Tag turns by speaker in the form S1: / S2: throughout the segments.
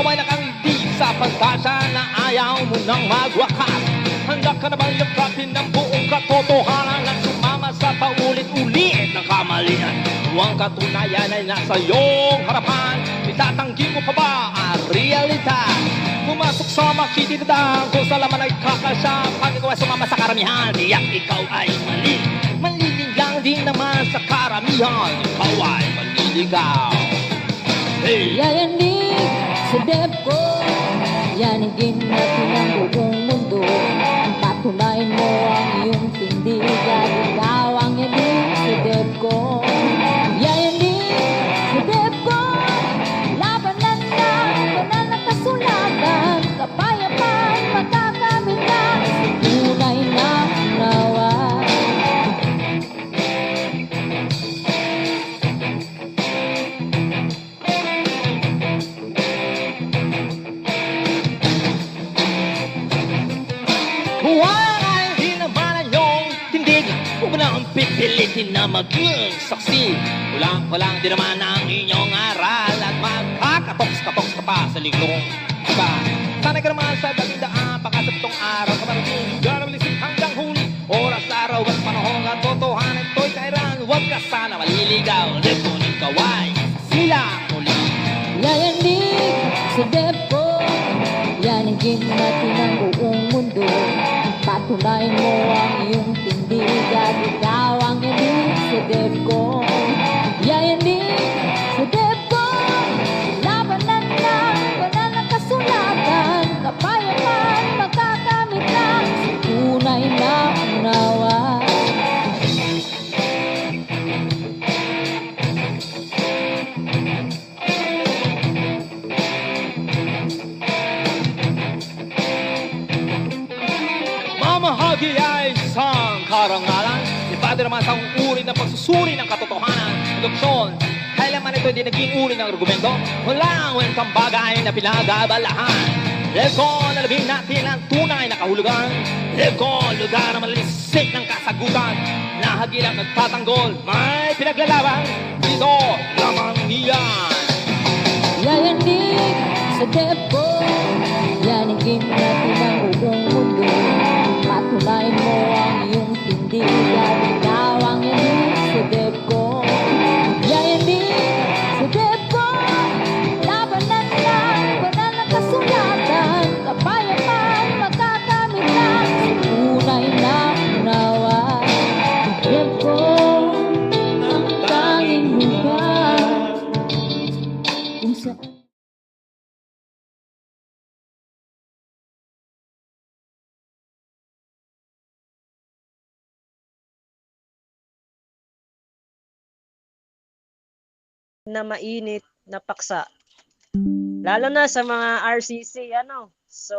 S1: ikaw ay nakandig sa pagtasa na ayaw mo nang magwakas. Handa ka na bang yakapin ng buong katotohanan at sumama sa paulit-ulit ng kamalian? Huwag katunayan ay nasa iyong harapan. Itatanggi mo pa ba ang realidad? Pumasok sa makikitidang kung sa laman ay kakasya. Pag ikaw ay sumama sa karamihan, tiyak ikaw ay mali. Malilig lang din naman sa karamihan, ikaw ay maliligaw. Hey!
S2: Yayanig sa DepCo, yanigin natin ang buong mundo. Patunayan mo ang iyong tindigan, ikaw ang yanig sa DepCo. Yayanig sa DepCo, labanan na, banal na kasulatan, kapayapaan, makakamit na, tunay na unawa.
S1: Huwag ay di naman ang iyong tindig. Huwag na ang pipilitin na maging saksi. Walang di naman ang inyong aral at magkakatoks-katoks ka pa sa liglong iba. Sanay ka naman sa dalindaan, baka sa pitong araw ka marating. Garabilisip hanggang huli, oras, araw at panahon at totohanan to'y kairan. Huwag ka sana maliligaw, lepon ikaw ay sila muli.
S2: Yayanig sa DepCo, yanigin natin ang buong mundo. Patunayan mo ang iyong tindigan, ikaw ang yanig sa DepCo. Yayanig sa DepCo, labanan na, banal na kasulatan, kapayapaan, makakamit na, tunay na unawa.
S1: Mamahagi ay isang karangalan. Iba din naman sa uri ng pagsusuri ng katotohanan. Produksyon, kailanman ito hindi naging uri ng argumento. Walang wentang bagay na pinagabalahan. Lekon, alabing natin ang tunay na kahulugan. Lekon, lugar na malalisik ng kasagutan. Nahagilang nagtatanggol, may pinaglalaban. Dito lamang niyan.
S2: Yayanig sa DepCo, yanigin natin ang buong mundo. Patunayan mo ang iyong tindigan, ikaw ang yanig sa DepCo. Yayanig sa DepCo, labanan na, banal na kasulatan, kapayapaan, makakamit na, tunay na unawa. DepCo, ang tanging lugar kung saan
S3: na mainit na paksa. Lalo na sa mga RCC, ano. So,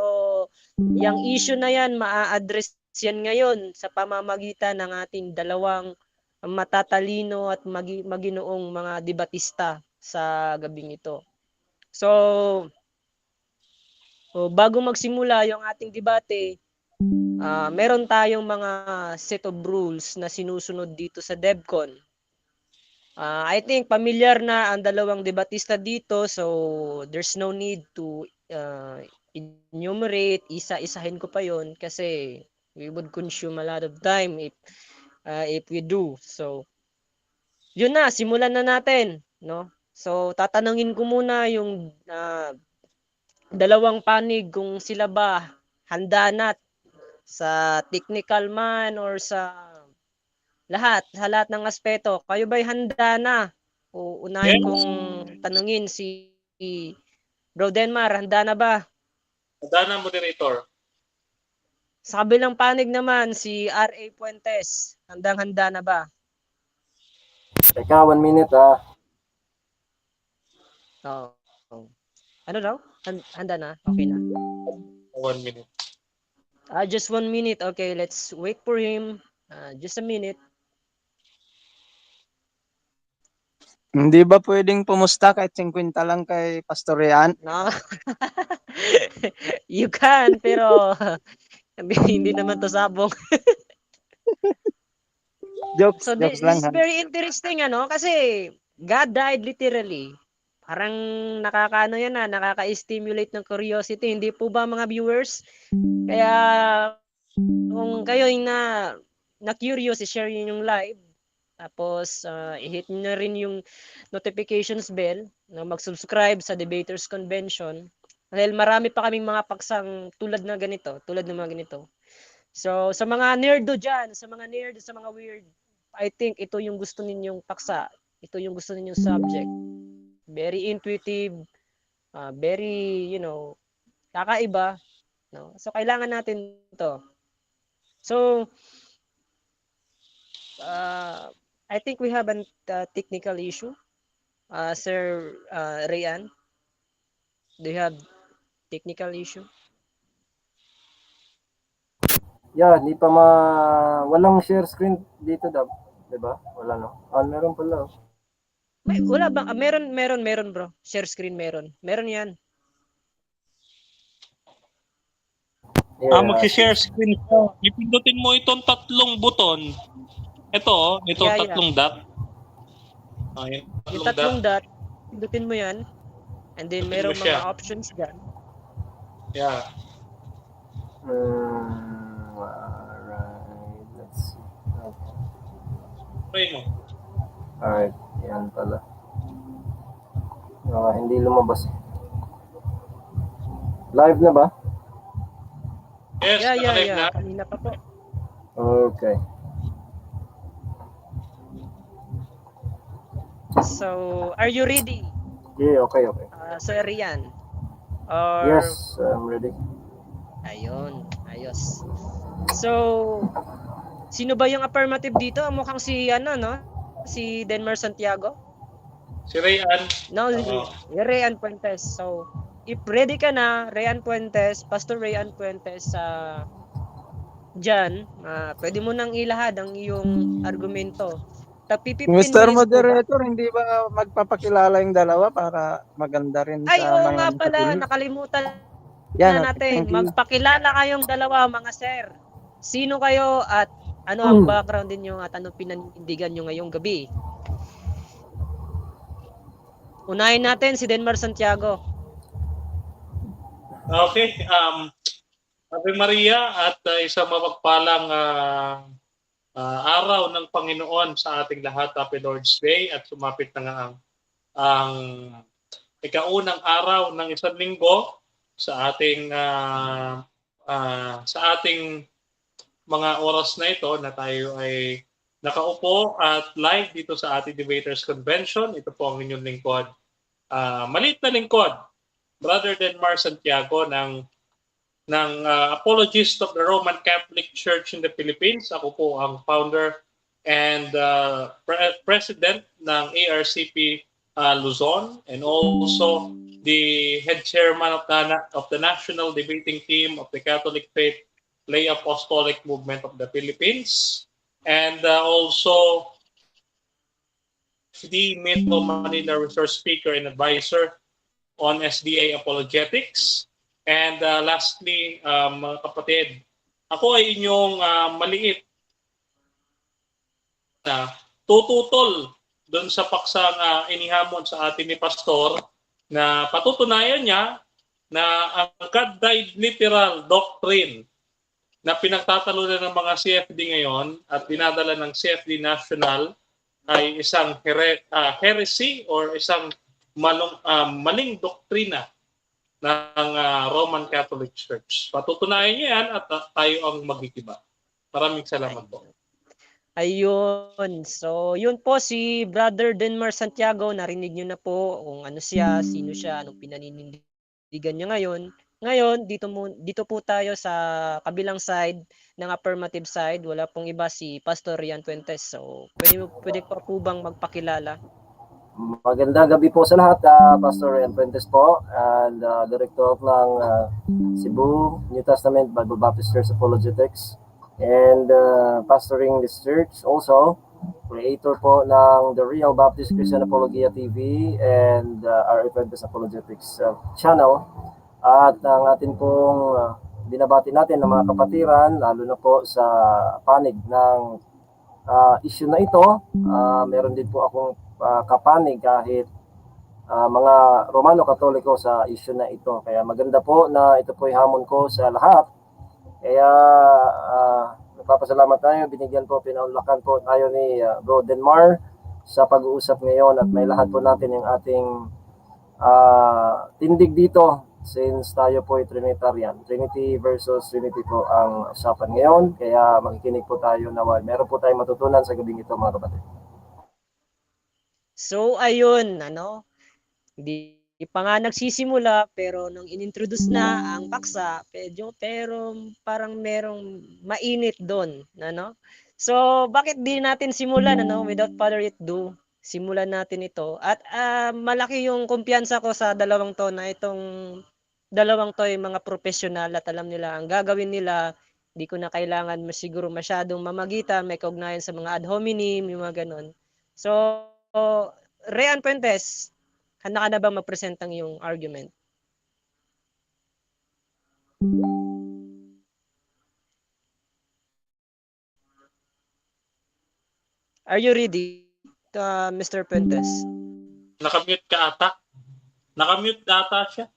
S3: yung issue na yan, maa-address yan ngayon sa pamamagitan ng ating dalawang matatalino at maginoong mga debatista sa gabing ito. So, bago magsimula yung ating debate, meron tayong mga set of rules na sinusunod dito sa DevCon. I think familiar na ang dalawang debatista dito, so there's no need to enumerate, isa-isahin ko pa yon kasi we would consume a lot of time if we do. So, yun na, simulan na natin, no? So, tatanungin ko muna yung dalawang panig kung sila ba handa na sa technical man or sa lahat ng aspeto. Kayo ba'y handa na? O unahin kong tanungin si Bro Denmar, handa na ba?
S4: Handa na, moderator.
S3: Sa kabilang panig naman, si R.A. Puentes, handang-handa na ba?
S5: Teka, 1 minute
S3: Oh. Ano daw? Handa na? Okay na.
S4: 1 minute.
S3: Just 1 minute. Okay, let's wait for him. Just a minute.
S6: Hindi ba pwedeng pumusta kahit 50 lang kay Pastor Rian?
S3: No? You can, pero hindi naman to sabong.
S6: Jokes
S3: So
S6: lang
S3: this is
S6: ha.
S3: very interesting, ano? Kasi God died literally Parang nakakaano yan nakaka-stimulate ng curiosity, hindi po ba mga viewers? Kaya kung kayo ay na-curious, i-share yun yung live. Tapos i-hit nyo na rin yung notifications bell na mag-subscribe sa Debaters Convention. Dahil marami pa kaming mga paksang tulad ng mga ganito. So sa mga nerdo dyan, sa mga nerd, sa mga weird, I think ito yung gusto ninyong paksa. Ito yung gusto ninyong subject. Very intuitive, very, kakaiba. No? So, kailangan natin to. So, I think we have a technical issue. Sir Rayan, do you have technical issue?
S5: Yeah, walang share screen dito daw. 'Di ba? Wala no. Meron pala.
S3: Wala ba? Meron bro. Share screen meron. Meron 'yan.
S5: Yeah,
S4: Magsi-share screen ka. Ipindutin mo itong tatlong buton. Ito, tatlong dot. Ayan,
S3: Yung tatlong dot, pindutin mo 'yan. And then meron mga options dyan.
S4: Yeah.
S5: Alright, let's see. Okay.
S4: Try mo.
S5: Alright, yan pala. Hindi lumabas. Live na ba?
S4: Yes,
S3: Yeah.
S4: na.
S3: Kanina pa po.
S5: Okay.
S3: So, are you ready?
S5: Yeah, okay.
S3: Sir Rian?
S5: Yes, I'm ready.
S3: Ayun, ayos. So, sino ba yung affirmative dito? Mukhang si si Denmar Santiago?
S4: Si Rayan.
S3: No, Rayan Puentes. So, if ready ka na, Rayan Puentes, Pastor Rayan Puentes, dyan, pwede mo nang ilahad ang iyong argumento.
S6: Mr. Moderator, hindi ba magpapakilala yung dalawa para maganda rin sa
S3: oo
S6: mga
S3: nga pala,
S6: nakikinig?
S3: nakalimutan
S6: Yan,
S3: na natin.
S6: thank you.
S3: Magpakilala kayong dalawa, mga sir. Sino kayo at ano ang background ninyo at ano pinanindigan nyo ngayong gabi? Unahin natin si Denmar Santiago.
S4: Okay. Ave Maria at isang mapagpalang araw ng Panginoon sa ating lahat. Happy Lord's Day at sumapit na nga ang ikaunang araw ng isang linggo sa ating mga oras na ito na tayo ay nakaupo at live dito sa ating Debaters Convention. Ito po ang inyong lingkod. Maliit na lingkod, Brother Denmar Santiago ng Apologist of the Roman Catholic Church in the Philippines. Ako po ang founder and president ng ARCP Luzon, and also the head chairman of the National Debating Team of the Catholic Faith Lay Apostolic Movement of the Philippines, and also the Metro Manila Resource Speaker and Advisor on SDA Apologetics. And lastly, mga kapatid, ako ay inyong maliit na tututol doon sa paksang inihamon sa atin ni Pastor na patutunayan niya na ang God-died literal doctrine na pinagtatalunan ng mga CFD ngayon at dinadala ng CFD National ay isang heresy or isang maling doktrina ng Roman Catholic Church. Patutunayan niya yan at tayo ang magkikiba. Maraming salamat po.
S3: Ayun. So, yun po si Brother Denmar Santiago. Narinig nyo na po kung ano siya, sino siya, anong pinaninindigan niya ngayon. Ngayon, dito po tayo sa kabilang side ng affirmative side. Wala pong iba, si Pastor Rian Puentes. So, pwede po bang magpakilala?
S5: Magandang gabi po sa lahat. Pastor Rian Puentes po, and Director ng Cebu New Testament Bible Baptist Church Apologetics, and pastoring this church, also creator po ng The Real Baptist Christian Apologia TV and our Puentes Apologetics channel. At ang atin pong binabati natin ng mga kapatiran, lalo na po sa panig ng issue na ito. Meron din po akong kapanig kahit mga Romano Katoliko sa issue na ito. Kaya maganda po na ito po hamon ko sa lahat. Kaya nagpapasalamat tayo, binigyan po, pinaunlakan po tayo ni Bro Denmar sa pag-uusap ngayon at may lahat po natin yung ating tindig dito since tayo po ay Trinitarian. Trinity versus Trinity po ang usapan ngayon. Kaya makikinig po tayo na meron po tayong matutunan sa gabing ito, mga kapatid.
S3: So ayun, hindi pa nga nagsisimula pero nung inintroduce na ang paksa, pero parang merong mainit doon, So bakit di natin simulan, without further ado, simulan natin ito. At malaki yung kumpiyansa ko sa dalawang to na itong dalawang to ay mga professional at alam nila ang gagawin nila. Hindi ko na kailangan siguro masyadong mamagitan, may kaugnayan sa mga ad hominem, yung mga ganon. So, Rian Puentes, handa ka na bang mag-present ang iyong argument? Are you ready, Mr. Puentes?
S4: Nakamute ka ata. Nakamute ata siya.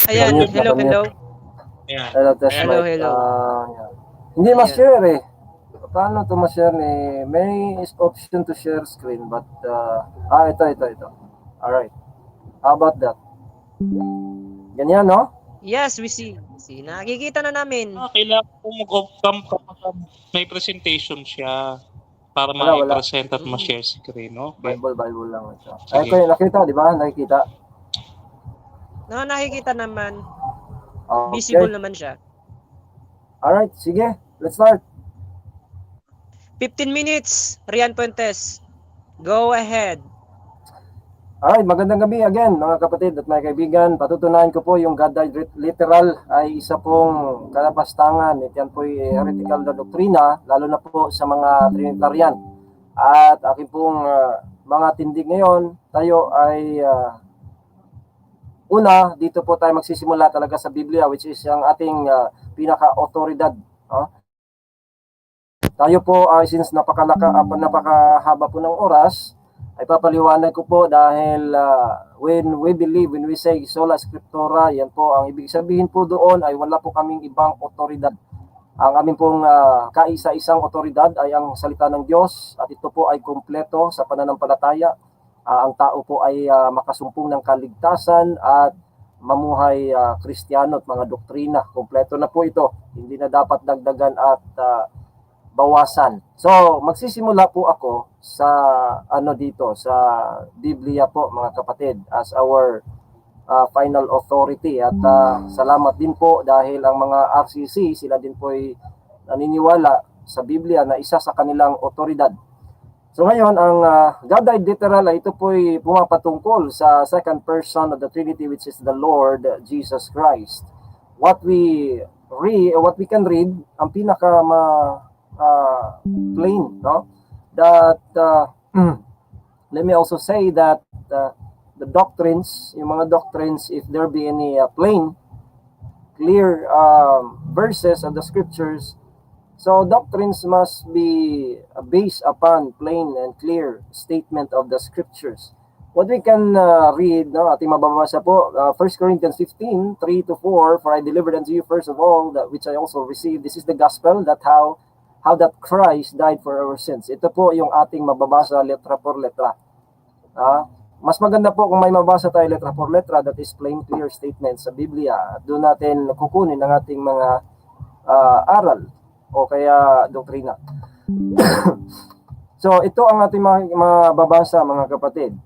S3: Ayan,
S5: Nakamute,
S3: hello,
S5: nakamute.
S3: hello.
S4: Ayan.
S5: Hello, test
S3: Hello,
S5: mic.
S3: hello.
S5: Yan. Hindi ma-share eh. Paano ito ma-share eh? May option to share screen but ito. Alright. How about that? Ganyan, no?
S3: Yes, we see. Nakikita na namin.
S4: Kailangan po mag-off-cam kapag may presentation siya para
S5: Wala.
S4: ma-present at ma-share screen. Okay.
S5: Bible lang ito.
S4: Sige.
S5: Ito yung nakita, di ba? Nakikita.
S3: No, nakikita naman.
S5: Okay.
S3: Visible naman siya.
S5: Alright, sige. Let's start.
S3: 15 minutes, Rian Puentes. Go ahead.
S5: Alright, magandang gabi again mga kapatid at mga kaibigan. Patutunayan ko po yung God-died literal ay isa pong kalapastangan. Ito yan po ay heretical na doktrina, lalo na po sa mga Trinitarian. At aking pong mga tindig ngayon, tayo ay una, dito po tayo magsisimula talaga sa Biblia, which is ang ating pinaka-autoridad. Tayo po, since napakahaba po ng oras, ay papaliwanag ko po dahil when we say sola scriptura, yan po ang ibig sabihin po doon ay wala po kaming ibang otoridad. Ang aming pong kaisa-isang otoridad ay ang salita ng Diyos at ito po ay kumpleto sa pananampalataya. Ang tao po ay makasumpong ng kaligtasan at mamuhay Kristiyano at mga doktrina. Kumpleto na po ito. Hindi na dapat dagdagan at bawasan. So, magsisimula po ako sa sa Biblia po mga kapatid as our final authority at salamat din po dahil ang mga RCC sila din po ay naniniwala sa Biblia na isa sa kanilang otoridad. So ngayon ang God-died literal ay ito po ay pumapatungkol sa second person of the Trinity which is the Lord Jesus Christ. What we can read ang pinaka plain, no? That let me also say that the doctrines, yung mga doctrines, if there be any plain, clear verses of the scriptures, so doctrines must be based upon plain and clear statement of the scriptures. What we can read, no, ating mababasa po, 1 Corinthians 15, 3-4, for I delivered unto you first of all that which I also received. This is the gospel, that how that Christ died for our sins. Ito po yung ating mababasa letra por letra. Mas maganda po kung may mabasa tayo letra por letra, that is plain clear statement sa Biblia. Doon natin kukunin ang ating mga aral o kaya doktrina. So ito ang ating mababasa mga kapatid.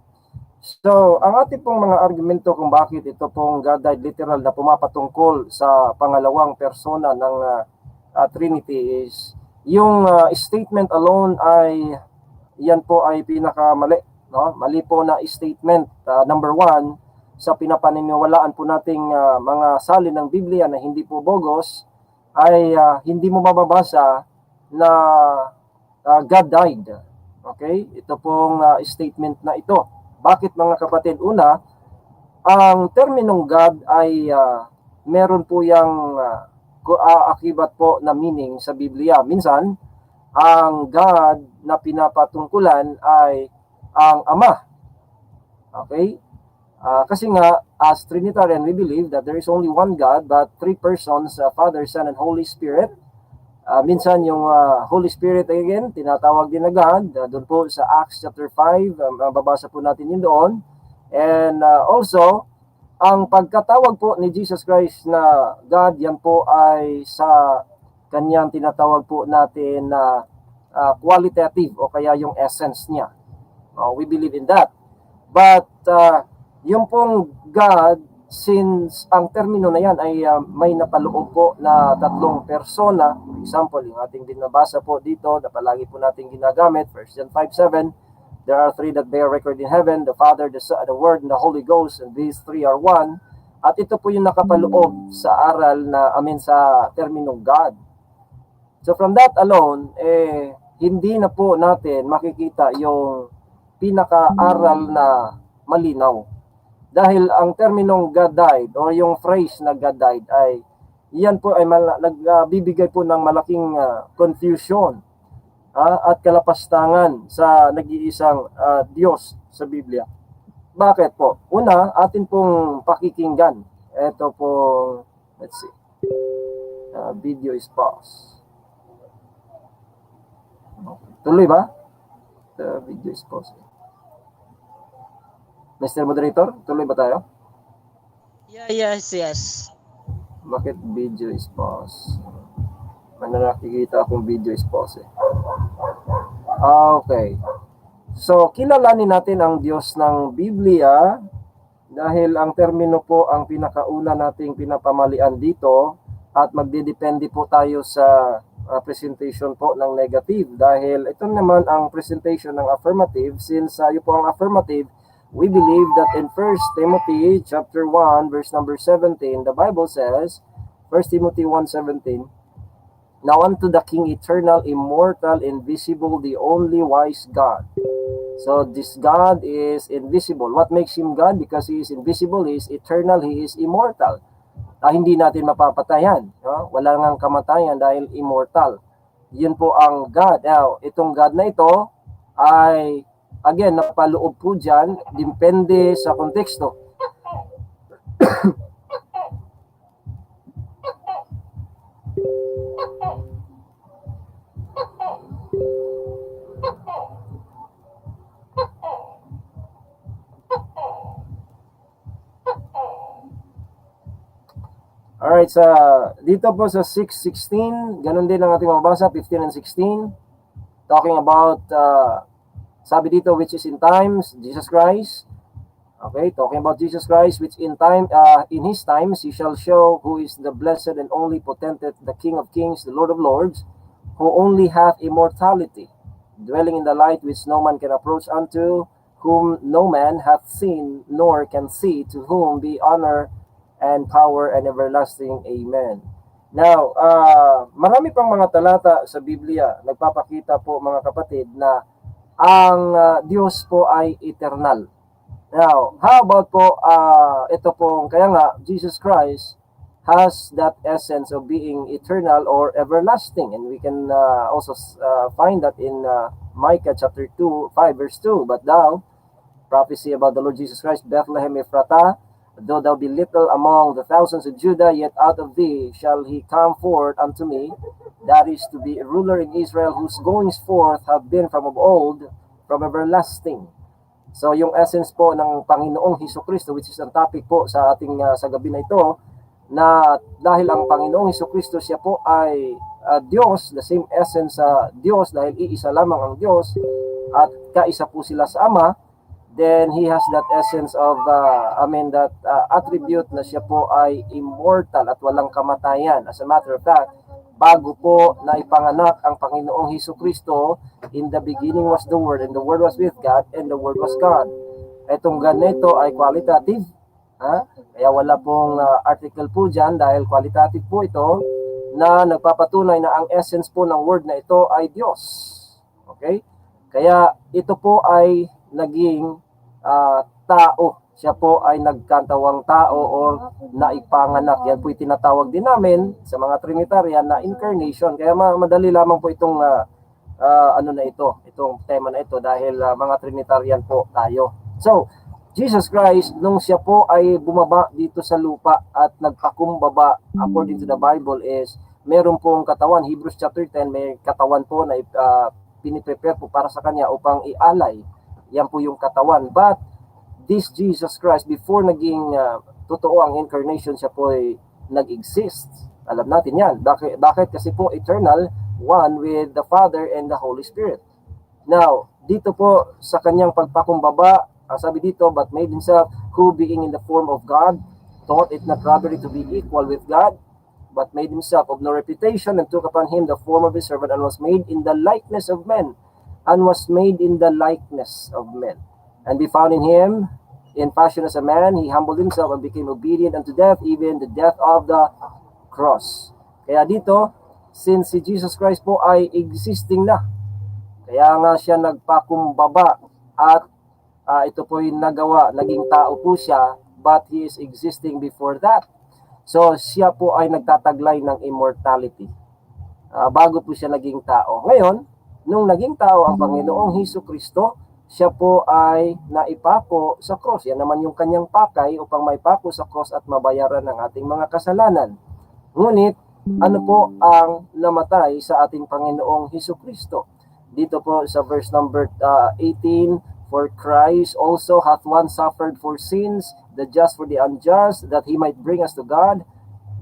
S5: So ang ating pong mga argumento kung bakit ito pong God-died literal na pumapatungkol sa pangalawang persona ng Trinity is yung statement alone ay yan po ay pinakamali, no? Mali po na statement. Number one, sa pinapaniniwalaan po nating mga salin ng Biblia na hindi po bogus ay hindi mo mababasa na God died. Okay? Ito pong statement na ito. Bakit mga kapatid? Una, ang terminong God ay meron po yung akibat po na meaning sa Biblia. Minsan, ang God na pinapatungkulan ay ang Ama. Okay? Kasi nga, as Trinitarian, we believe that there is only one God, but three persons, Father, Son, and Holy Spirit. Minsan yung Holy Spirit again, tinatawag din na God. Doon po sa Acts chapter 5, babasa po natin yun doon. And also, ang pagkatawag po ni Jesus Christ na God, yan po ay sa kanyang tinatawag po natin na qualitative o kaya yung essence niya. We believe in that. But yung pong God, since ang termino na yan ay may napaloob po na tatlong persona, for example, yung ating binabasa po dito, na palagi po natin ginagamit, 1 John 5:7, there are three that bear record in heaven, the Father, the Son, the Word, and the Holy Ghost, and these three are one. At ito po yung nakapaloob sa aral na, sa termino God. So from that alone, hindi na po natin makikita yung pinaka-aral na malinaw. Dahil ang terminong God died or yung phrase na God died ay yan po ay nagbibigay po ng malaking confusion at kalapastangan sa nag-iisang Diyos sa Biblia. Bakit po? Una, atin pong pakikinggan. Ito po, let's see. Video is paused. Tuloy ba? The video is paused. Mr. Moderator, tuloy ba tayo?
S3: Yes.
S5: Bakit video is pause? Ano nakikita akong video is pause Okay. So, kilalanin natin ang Diyos ng Biblia dahil ang termino po ang pinakauna nating pinapamalian dito at magdidepende po tayo sa presentation po ng negative dahil ito naman ang presentation ng affirmative since yung po ang affirmative. We believe that in 1 Timothy chapter 1 verse number 17, the Bible says, 1 Timothy 1:17, now unto the King eternal, immortal, invisible, the only wise God. So this God is invisible. What makes him God? Because he is invisible, he is eternal, he is immortal. Hindi natin mapapatayan. Wala ngang kamatayan dahil immortal. Yun po ang God. Now, itong God na ito ay again, napaloob po dyan, depende sa konteksto. Alright, dito po sa 6:16, ganun din ang ating mabasa, 15 and 16, talking about sabi dito, which is in times, Jesus Christ. Okay, talking about Jesus Christ, which in his times, he shall show who is the blessed and only potentate, the King of kings, the Lord of lords, who only hath immortality, dwelling in the light which no man can approach unto, whom no man hath seen, nor can see, to whom be honor and power and everlasting. Amen. Now, marami pang mga talata sa Biblia, nagpapakita po mga kapatid na ang Diyos po ay eternal. Now, how about po, ito pong, kaya nga, Jesus Christ has that essence of being eternal or everlasting. And we can also find that in Micah chapter 5 verse 2. But thou, prophecy about the Lord Jesus Christ, Bethlehem Ephratah, though thou be little among the thousands of Judah, yet out of thee shall he come forth unto me, that is to be a ruler in Israel, whose goings forth have been from of old, from everlasting. So yung essence po ng Panginoong Hesukristo, which is ang topic po sa ating sa gabi na ito, na dahil ang Panginoong Hesukristo siya po ay Diyos, the same essence sa Diyos dahil iisa lamang ang Diyos at kaisa po sila sa Ama, then he has that essence of that attribute na siya po ay immortal at walang kamatayan. As a matter of fact, bago po na ipanganak ang Panginoong Hesukristo, in the beginning was the Word, and the Word was with God, and the Word was God. Itong God na ito ay qualitative. Kaya wala pong article po dyan dahil qualitative po ito na nagpapatunay na ang essence po ng Word na ito ay Diyos. Okay? Kaya ito po ay naging tao. Siya po ay nagkatawang tao o naipanganak. Yan po tinatawag din namin sa mga Trinitarian na incarnation. Kaya madali lamang po itong ano na ito, itong tema na ito dahil mga Trinitarian po tayo. So, Jesus Christ, nung siya po ay bumaba dito sa lupa at nagpakumbaba, according to the Bible, is meron pong katawan. Hebrews chapter 10, may katawan po na piniprepare po para sa kanya upang ialay. Yan po yung katawan. But this Jesus Christ, before naging totoo ang incarnation, siya po ay nag-exist. Alam natin yan. Bakit? Kasi po eternal, one with the Father and the Holy Spirit. Now, dito po sa kanyang pagpakumbaba, sabi dito, but made himself, who being in the form of God, thought it not robbery to be equal with God, but made himself of no reputation, and took upon him the form of a servant, and was made in the likeness of men, and was made in the likeness of men. And be found in him, in fashion as a man, he humbled himself and became obedient unto death, even the death of the cross. Kaya dito, since si Jesus Christ po ay existing na, kaya nga siya nagpakumbaba at ito po yung nagawa, naging tao po siya, but he is existing before that. So siya po ay nagtataglay ng immortality bago po siya naging tao. Ngayon, nung naging tao ang Panginoong Hesukristo, siya po ay naipako sa cross. Yan naman yung kanyang pakay upang maipako sa cross at mabayaran ng ating mga kasalanan. Ngunit, ano po ang namatay sa ating Panginoong Hesukristo? Dito po sa verse number 18, for Christ also hath once suffered for sins, the just for the unjust, that he might bring us to God,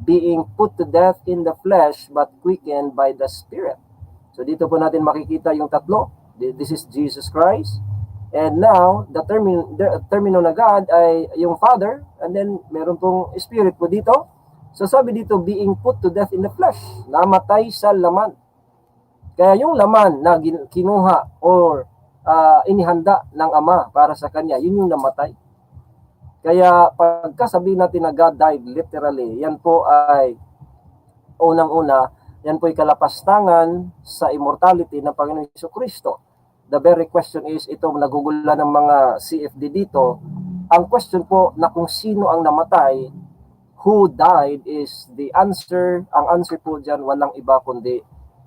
S5: being put to death in the flesh, but quickened by the Spirit. So dito po natin makikita yung tatlo. This is Jesus Christ. And now, the termino na God ay yung Father, and then meron pong Spirit po dito. So sabi dito, being put to death in the flesh, namatay sa laman. Kaya yung laman na kinuha or inihanda ng Ama para sa kanya, yun yung namatay. Kaya pagka sabihin natin na God died literally, yan po ay unang-una, yan po ay kalapastangan sa immortality ng Panginoon Hesukristo. The very question is, ito nagugula ng mga CFD dito, ang question po na kung sino ang namatay, who died is the answer. Ang answer po dyan, walang iba kundi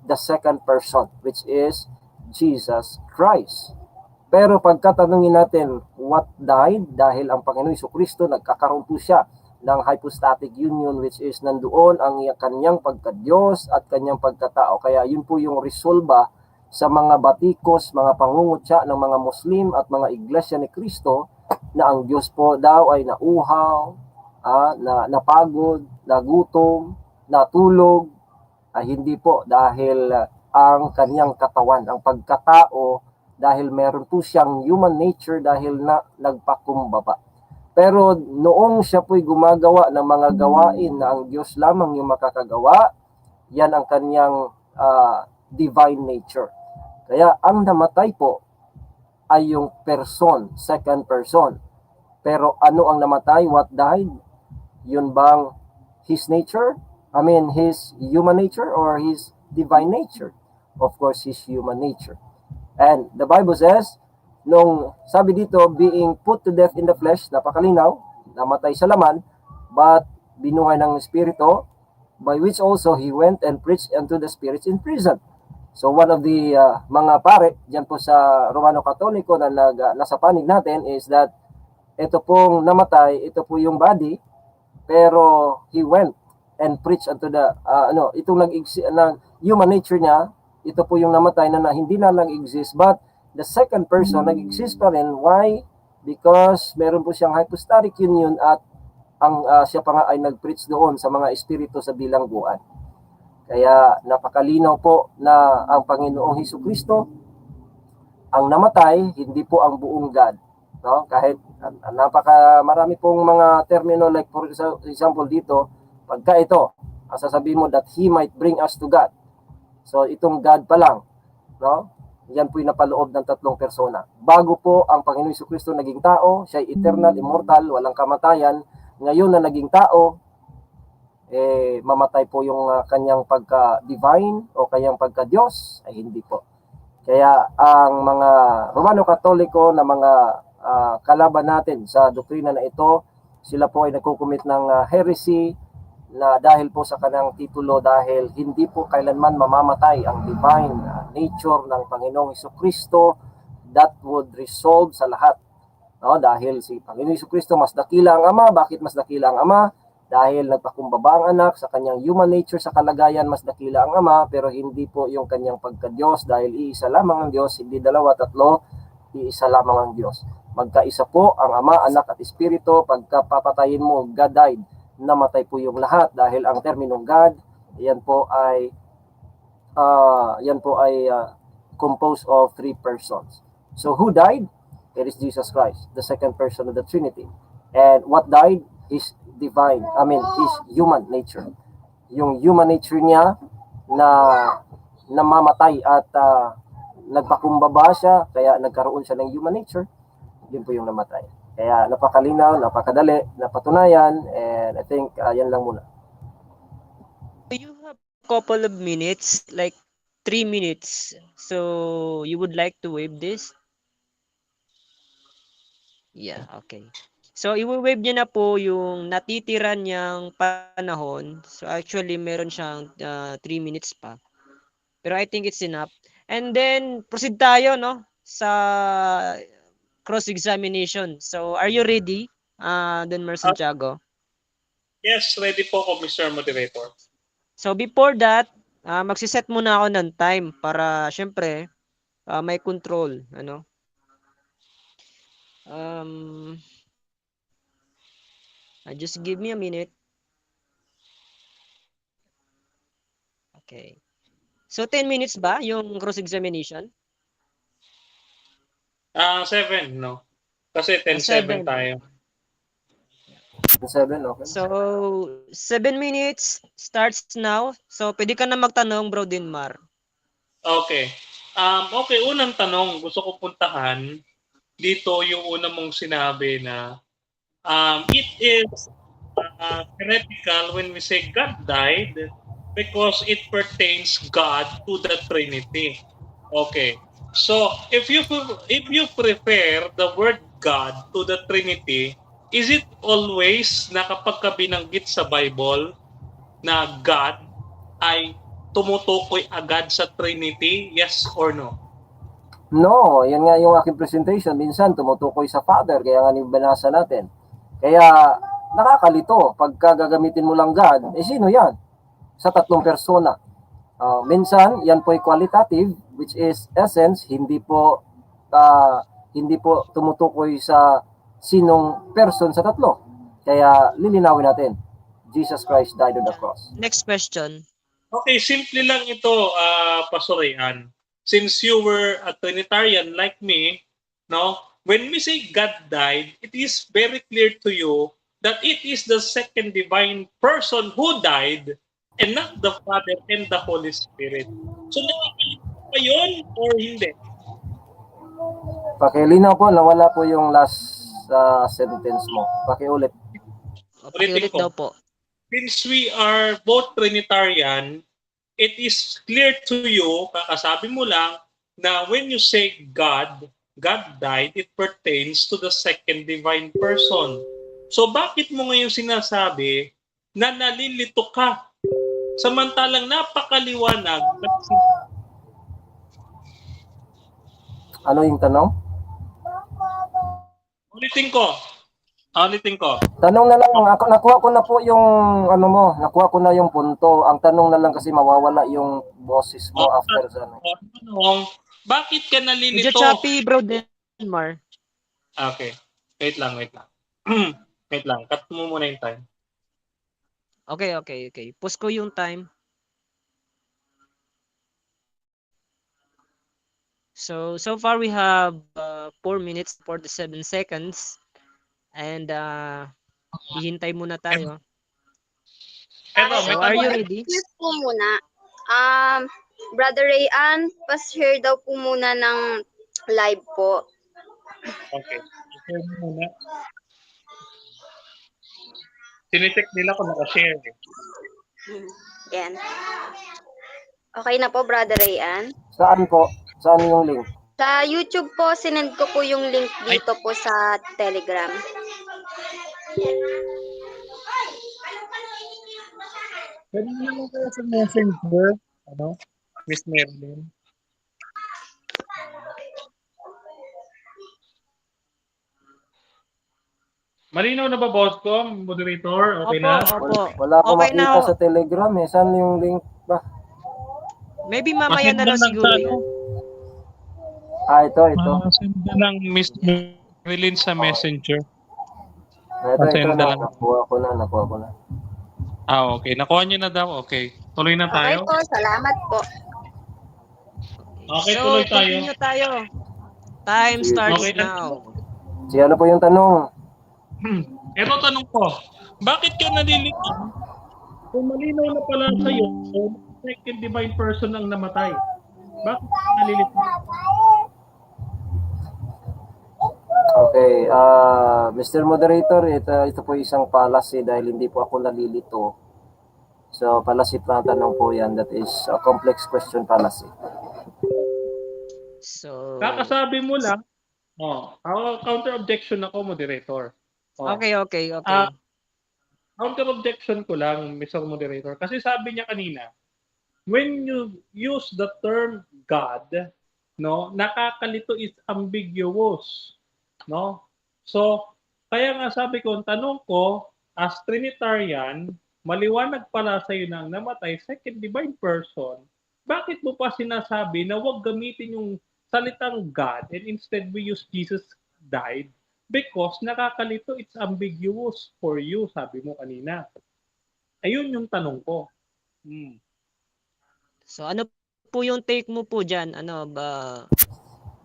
S5: the second person, which is Jesus Christ. Pero pagkatanungin natin, what died? Dahil ang Panginoon Hesukristo, nagkakaroon po siya ng hypostatic union, which is nandoon ang kanyang pagka-Diyos at kanyang pagkatao. Kaya yun po yung resolba sa mga batikos, mga pangungutya ng mga Muslim at mga iglesia ni Kristo, na ang Diyos po daw ay nauhaw, napagod, nagutom, natulog. Hindi po, dahil ang kanyang katawan, ang pagkatao, dahil meron po siyang human nature dahil na nagpakumbaba. Pero noong siya po'y gumagawa ng mga gawain na ang Diyos lamang yung makakagawa, yan ang kanyang divine nature. Kaya ang namatay po ay yung person, second person. Pero ano ang namatay? What died? Yun bang his nature? I mean, his human nature or his divine nature? Of course, his human nature. And the Bible says, nung sabi dito, being put to death in the flesh, napakalinaw, namatay sa laman, but binuhay ng Espiritu, by which also he went and preached unto the spirits in prison. So one of the mga pare, dyan po sa Romano Katoliko na nasa panig natin is that ito pong namatay, ito po yung body, pero he went and preached unto the, itong human nature niya, ito po yung namatay na hindi na nag-exist, but the second person nag-exist pa rin. Why? Because meron po siyang hypostatic union at ang siya pa nga ay nag-preach doon sa mga espiritu sa bilangguan. Kaya napakalinaw po na ang Panginoong Hesukristo ang namatay, hindi po ang buong God. No? Kahit marami pong mga termino, like for example dito, pagka ito, sasabihin mo that he might bring us to God. So itong God pa lang, no? Yan po yung napaloob ng tatlong persona. Bago po ang Panginoon Hesukristo naging tao, siya ay eternal, immortal, walang kamatayan. Ngayon na naging tao, mamatay po yung kanyang pagka-divine o kanyang pagka-Diyos, ay hindi po. Kaya ang mga Romano Katoliko na mga kalaban natin sa doktrina na ito, sila po ay nagkukumit ng heresy, na dahil po sa kanyang titulo, dahil hindi po kailanman mamamatay ang divine nature ng Panginoong Hesukristo that would resolve sa lahat. No, dahil si Panginoong Hesukristo mas dakila ang Ama. Bakit mas dakila ang Ama? Dahil nagpakumbaba ang anak sa kanyang human nature, sa kalagayan mas dakila ang Ama, pero hindi po yung kanyang pagka-Diyos, dahil iisa lamang ang Diyos, hindi dalawa, tatlo, iisa lamang ang Diyos. Magkaisa po ang Ama, Anak at Espiritu. Pagka papatayin mo, God died, namatay po yung lahat, dahil ang terminong God, yan po ay composed of three persons. So who died? It is Jesus Christ, the second person of the Trinity. And what died is divine, is human nature. Yung human nature niya na namamatay at nagpakumbaba siya, kaya nagkaroon siya ng human nature, yun po yung namatay. Kaya napakalinaw, napakadali, napatunayan, and I think yan lang muna.
S3: You have a couple of minutes, like 3 minutes. So you would like to waive this? Yeah, okay. So i-waive niya na po yung natitira niyang panahon. So actually meron siyang 3 minutes pa. Pero I think it's enough. And then proceed tayo, no, sa cross-examination. So are you ready, Denmer Santiago?
S4: Yes, ready po ako, Mr. Moderator.
S3: So before that, magsiset muna ako ng time para syempre may control, ano? Just give me a minute. Okay. So 10 minutes ba yung cross-examination?
S4: 7, no? Kasi 10-7 tayo.
S5: 7, okay.
S3: So 7 minutes starts now. So pwede ka na magtanong, Bro Dinmar.
S4: Okay. Okay, unang tanong, gusto ko puntahan dito yung una mong sinabi na it is heretical when we say God died because it pertains God to the Trinity. Okay. So, if you prefer the word God to the Trinity, is it always na kapag binanggit sa Bible na God ay tumutukoy agad sa Trinity? Yes or no?
S5: No, yan nga yung aking presentation. Minsan tumutukoy sa Father, kaya nga binasa natin. Kaya nakakalito, pagka gagamitin mo lang God, sino yan? Sa tatlong persona. Minsan, yan po ay qualitative, which is essence, hindi po tumutukoy sa sinong person sa tatlo. Kaya lilinawin natin, Jesus Christ died on the cross.
S3: Next question.
S4: Okay, simple lang ito, Pastor Rayan. Since you were a Trinitarian like me, no, when we say God died, it is very clear to you that it is the second divine person who died and not the Father and the Holy Spirit. So, nakikita pa yun or hindi?
S5: Pakilinaw po, nawala po yung last sentence mo. Pakiulit.
S3: Pakiulit daw po.
S4: Since we are both Trinitarian, it is clear to you, kakasabi mo lang, na when you say God died, it pertains to the second divine person. So bakit mo ngayon sinasabi na nalilito ka? Samantalang napakaliwanag.
S5: Ano yung tanong?
S4: Ulitin ko.
S5: Tanong na lang, nakuha ko na po yung nakuha ko na yung punto. Ang tanong na lang kasi mawawala yung boses mo after sa
S4: Tanong, bakit ka nalilito?
S3: Medyo choppy, Bro Denmar.
S4: Okay. Wait lang. Wait lang. Cut mo muna yung time.
S3: Okay. Pause ko yung time. So far we have 4 minutes 47 seconds. And hihintay muna tayo. So are you ready?
S7: Yes po muna. Brother Rayan, pa-share daw po muna ng live po.
S4: Okay. Share mo muna. Sinicheck nila kung naka-share.
S7: Yan. Okay na po, Brother Rayan.
S5: Saan po? Saan yung link?
S7: Sa YouTube po, sinend ko po yung link dito po sa Telegram.
S4: Pwede naman kayo sa messenger, Miss Marilyn? Malinaw na ba, boss ko, moderator? Okay
S3: Opo,
S4: na?
S3: opo.
S5: Wala akong
S3: Okay
S5: makita
S3: na.
S5: sa Telegram eh. Saan yung link ba?
S3: Maybe mamaya
S4: Pasend
S3: na lang
S4: lang
S3: siguro
S4: sa
S3: yun.
S5: Ito.
S4: Pasend na lang Miss Marilyn sa messenger.
S5: Ito,
S4: Pasend na lang.
S5: nakuha ko na.
S4: Okay. Nakuha niyo na daw. Okay. Tuloy na
S7: Okay
S4: tayo.
S7: po, salamat po.
S4: Okay,
S3: So,
S4: tuloy tayo.
S3: continue tayo. Time
S5: Sige.
S3: starts
S4: Okay,
S3: now.
S5: Si ano po yung tanong?
S4: Ito tanong ko. Bakit ka nalilito? Kung malinaw na pala sa'yo, second divine person ang namatay. Bakit ka nalilito?
S5: Okay, Mr. Moderator, ito po isang fallacy dahil hindi po ako nalilito. So, fallacy pa ang tanong po yan. That is a complex question fallacy.
S3: So,
S4: Kakasabi mo lang, counter objection ako, moderator.
S3: okay.
S4: Counter objection ko lang, Mr. Moderator. Kasi sabi niya kanina, when you use the term God, no, nakakalito is ambiguous. No? So, kaya nga sabi ko, ang tanong ko, as Trinitarian, maliwanag pala sa iyo na namatay, second divine person, bakit mo pa sinasabi na huwag gamitin yung salitang God and instead we use Jesus died? Because nakakalito, it's ambiguous for you, sabi mo kanina. Ayun yung tanong ko.
S3: So, ano po yung take mo po dyan? Ano ba?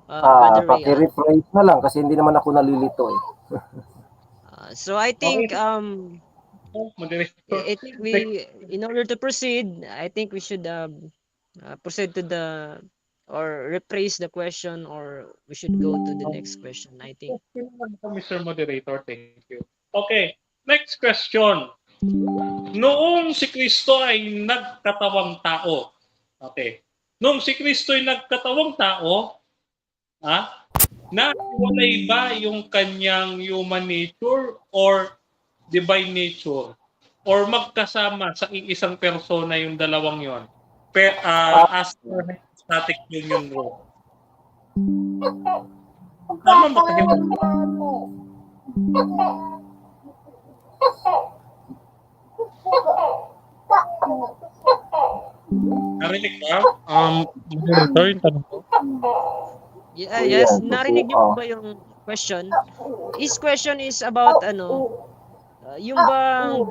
S3: Brother Ray,
S5: Paki-rephrase na lang kasi hindi naman ako nalilito eh.
S3: So, I think,
S4: Moderator.
S3: I think in order to proceed, I think we should proceed to or rephrase the question, or we should go to the next question, I think.
S4: Mr. Moderator, thank you. Okay, next question. Noong si Kristo ay nagkatawang tao, okay, noong si Kristo ay nagkatawang tao, nahiwalay ba yung kanyang human nature or divine nature? Or magkasama sa isang persona yung dalawang yon? As per static union rule. Tama ba kayo? Narinig ka? Moderator, yung tanong ko.
S3: Yes, narinig niyo po ba yung question? His question is about yung bang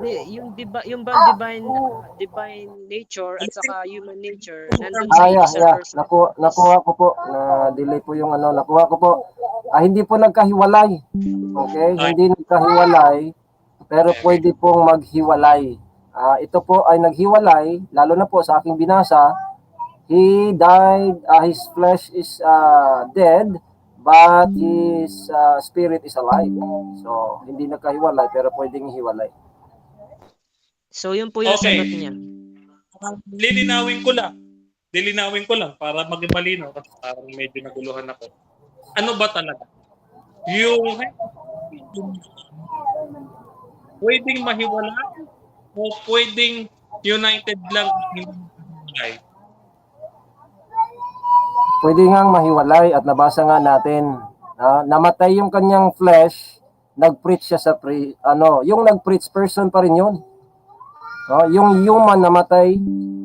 S3: divine nature at saka human nature nandun sa isang person.
S5: Nakuha ko po. Na-delay po yung nakuha ko po. Hindi po nagkahiwalay. Okay? Hindi nagkahiwalay, pero pwede pong maghiwalay. Ito po ay naghiwalay, lalo na po sa aking binasa. He died, his flesh is dead, but his spirit is alive. So, hindi nagkahiwalay, pero pwedeng hiwalay.
S3: So, yun po yung sagot niya.
S4: Lilinawin ko lang para maging malinaw kasi parang medyo naguluhan ako. Ano ba talaga? Yung pwedeng mahiwalay o pwedeng united lang?
S5: Pwede ngang mahiwalay at nabasa nga natin. Namatay yung kanyang flesh, nag-preach siya sa yung nag-preach person pa rin yun. Yung human namatay,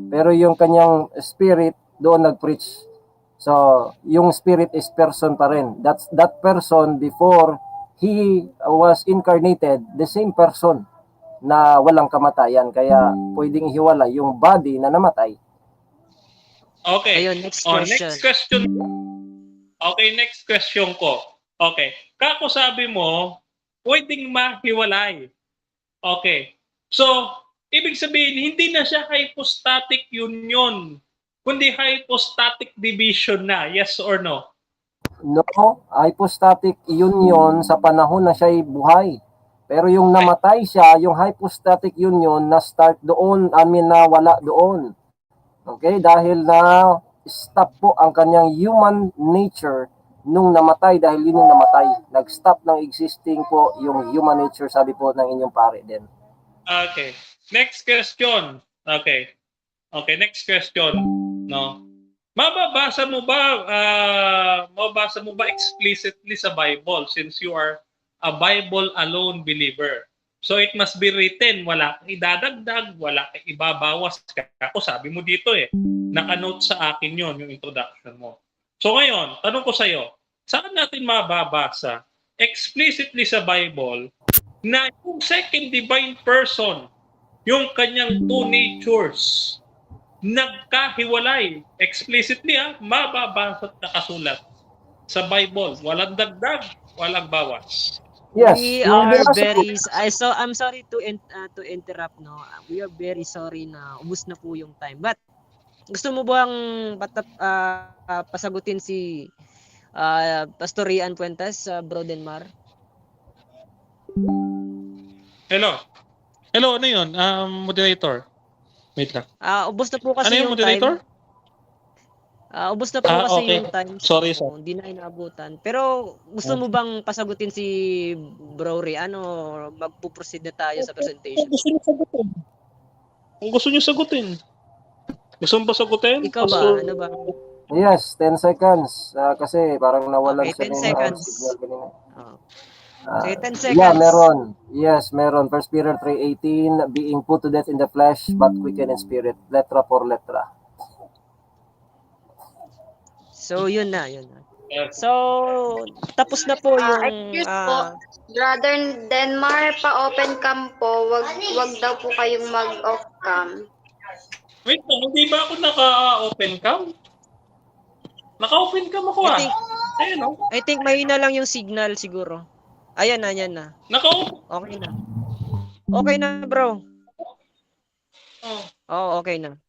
S5: pero yung kanyang spirit doon nag-preach. So, yung spirit is person pa rin. That person before he was incarnated, the same person na walang kamatayan. Kaya pwedeng hiwalay yung body na namatay.
S4: Okay.
S3: Ayun, next question.
S4: Next question. Okay, next question ko. Okay. Kako sabi mo, pwedeng mahiwalay. Okay. So, ibig sabihin, hindi na siya hypostatic union, kundi hypostatic division na. Yes or no?
S5: No, hypostatic union sa panahon na siya'y buhay. Pero yung namatay siya, yung hypostatic union na start doon, na wala doon. Okay, dahil na stop po ang kanyang human nature nung namatay, dahil yun yung namatay. Nag-stop ng existing po yung human nature, sabi po ng inyong pare din.
S4: Okay. Next question. Okay, next question. No. Mababasa mo ba explicitly sa Bible since you are a Bible alone believer. So it must be written, wala kang idadagdag, wala kang ibabawas. Ako sabi mo dito naka-note sa akin yon yung introduction mo. So ngayon, tanong ko sa iyo, saan natin mababasa explicitly sa Bible na yung second divine person, yung kanyang two natures, nagkahiwalay explicitly mababasa at nakasulat sa Bible, walang dagdag, walang bawas.
S5: Yes.
S2: We
S5: yung
S2: are
S5: binasa ko.
S2: very I'm sorry to interrupt, no. We are very sorry na ubos na po yung time. But gusto mo bang pasagutin si Pastor Rian Fuentes, Bro Denmar?
S4: Hello, ano yun? Moderator. Wait lang.
S2: Ubos na po kasi
S4: Ano yung
S2: yung
S4: moderator?
S2: time. Ubos na po kasi
S4: okay.
S2: yung time.
S4: Sorry,
S2: so,
S4: sir.
S2: hindi na inaabutan. Pero gusto mo bang pasagutin si Bro Rian o magpo-proceed na tayo sa presentation?
S4: Gusto niyo sagutin. Kung gusto niyo sagutin. Gusto mo ba sagutin?
S2: Ikaw ba?
S4: Pastor?
S2: Ano ba?
S5: Yes, 10 seconds. Kasi parang nawalan
S2: Okay,
S5: siya
S2: 10
S5: ng
S2: seconds.
S5: signal kanina.
S2: Sige, 10 seconds.
S5: Yeah, meron. Yes, meron. 1 Peter 3:18, being put to death in the flesh, but quickened in spirit. Letra por letra.
S2: So, yun na. So, tapos na po yung...
S7: Excuse po, Brother Denmar, pa-open cam po. Wag daw po kayong mag-off cam.
S4: Wait, hindi ba ako naka-open cam? Naka-open cam ako
S2: I think mahina lang yung signal siguro. Ayan na.
S4: Naka-open.
S2: Okay na. Okay na, bro.
S4: Oh.
S2: Okay na.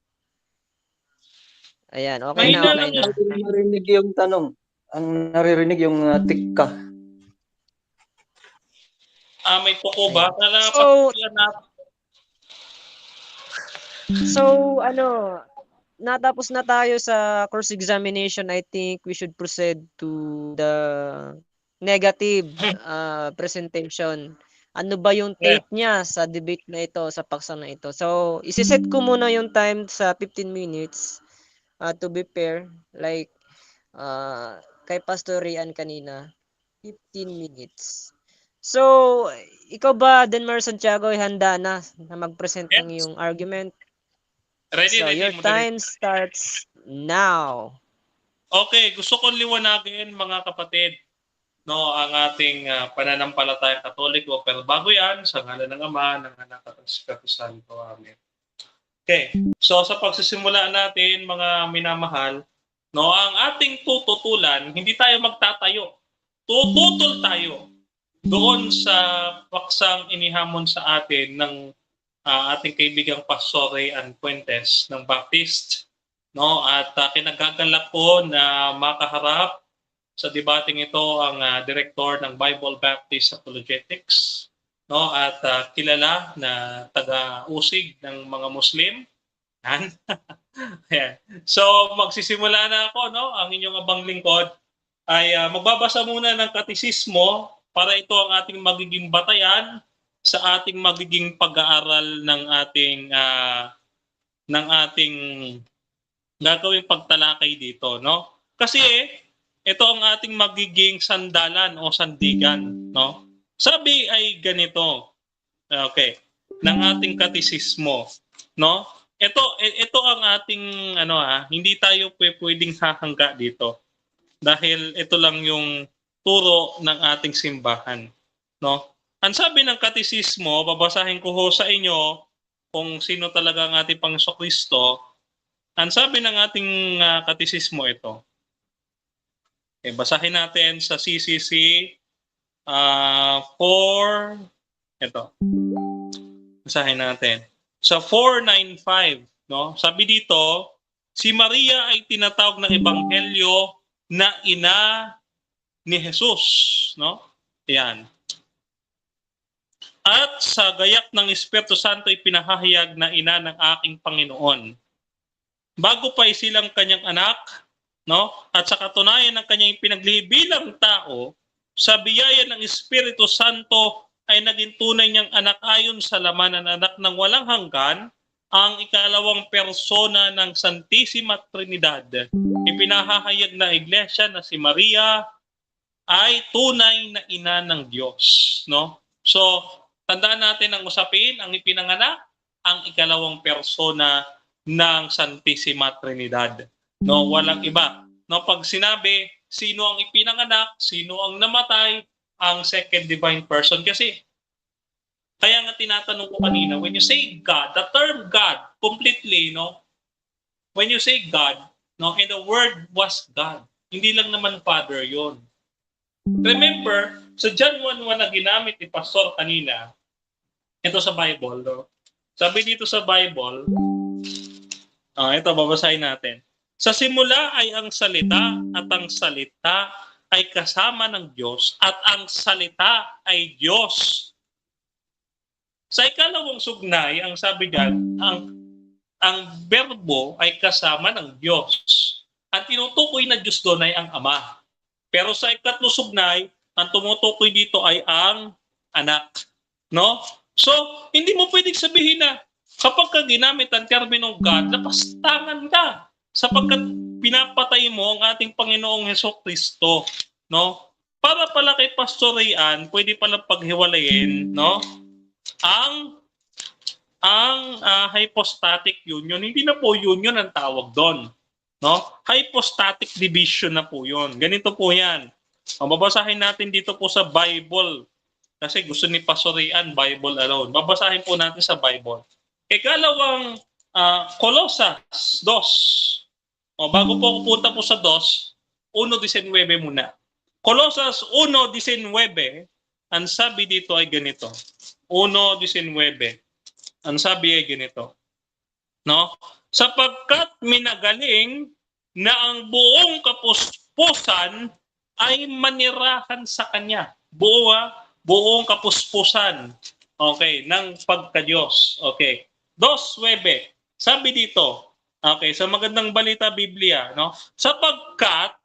S2: Ayan, okay
S4: Mahina
S2: na.
S4: lang yan.
S6: Narinig yung tanong. Ang naririnig yung tikka.
S4: May tuko ba?
S2: So, natapos na tayo sa course examination. I think we should proceed to the negative presentation. Ano ba yung take niya sa debate na ito, sa paksa na ito? So, isiset ko muna yung time sa 15 minutes to be fair. Like, kay Pastor Rian kanina, 15 minutes. So, ikaw ba, Denmar Santiago, handa na mag-present ng iyong argument?
S4: Ready.
S2: Your time starts now.
S4: Okay, gusto kong liwanagin mga kapatid, ang ating pananampalatayang Katoliko. Pero bago yan, sa ngalan ng Ama, ng Anak at ng Espiritu Santo. Amen. Okay, so sa pagsisimula natin, mga minamahal, ang ating tututulan, hindi tayo magtatayo. Tututol tayo doon sa paksang inihamon sa atin ng ating kaibigang Pastor Rian Fuentes ng Baptist. At kinagagalak ko na makaharap sa debating ito ang director ng Bible Baptist Apologetics, at kilala na taga-usig ng mga Muslim. So magsisimula na ako, ang inyong abang lingkod ay magbabasa muna ng katisismo para ito ang ating magiging batayan sa ating magiging pag-aaral ng ating gagawing pagtalakay dito, Kasi ito ang ating magiging sandalan o sandigan, Sabi ay ganito. Okay, ng ating katisismo, Ito ang ating hindi tayo pwedeng hahangga dito dahil ito lang yung turo ng ating simbahan, Ang sabi ng katisismo, babasahin ko sa inyo kung sino talaga ang ating Panginoong Kristo. Ang sabi ng ating katisismo ito. Okay, basahin natin sa CCC 4 ito. Basahin natin. Sa 495, sabi dito, si Maria ay tinatawag ng ebanghelyo na ina ni Jesus, Yan. At sa gayak ng Espiritu Santo ay pinahahayag na ina ng aking Panginoon. Bago pa silang kanyang anak, At sa katunayan ng kanyang pinaglihi bilang tao, sa biyaya ng Espiritu Santo ay naging tunay niyang anak ayon sa laman ng anak ng walang hanggan, ang ikalawang persona ng Santissima Trinidad. Ipinahahayag na iglesia na si Maria ay tunay na ina ng Diyos, no? So, tandaan natin ang usapin, ang ipinanganak, ang ikalawang persona ng Santissima Trinidad. No, walang iba. No, pag sinabi sino ang ipinanganak, sino ang namatay, ang second divine person kasi kaya nga tinatanong ko kanina, when you say God, the term God completely, no? When you say God, no, and the word was God. Hindi lang naman Father 'yon. Remember, sa John 1:1 na ginamit ni Pastor kanina, ito sa Bible, no? Sabi dito sa Bible, ito, babasahin natin. Sa simula ay ang salita at ang salita ay kasama ng Diyos at ang salita ay Diyos. Sa ikalawang sugnay, ang sabi diyan, ang berbo ay kasama ng Diyos. Ang tinutukoy na Diyos doon ay ang Ama. Pero sa ikatlong sugnay, ang tumutukoy dito ay ang anak. No? So, hindi mo pwedeng sabihin na kapag ka ginamit ang terminong God, lapastangan ka sapagkat pinapatay mo ang ating Panginoong Hesukristo. No? Para pala kay Pastor Rayan, pwede pala paghiwalayin, no? Ang hypostatic union, hindi na po union ang tawag doon. No? Hypostatic division na po yun. Ganito po yan. Ang babasahin natin dito po sa Bible. Kasi gusto ni Pastor Rian, Bible alone. Babasahin po natin sa Bible. Ikalawang Colossus 2. Bago po punta po sa 2, 1:19 muna. Colossus 1:19, ang sabi dito ay ganito. 1:19. Ang sabi ay ganito. No? Sapagkat minagaling na ang buong kapuspusan ay manirahan sa Kanya. Buong kapuspusan. Okay, ng pagka-Diyos. Okay. 2:9. Sabi dito, okay, sa magandang balita Biblia, no? Sapagkat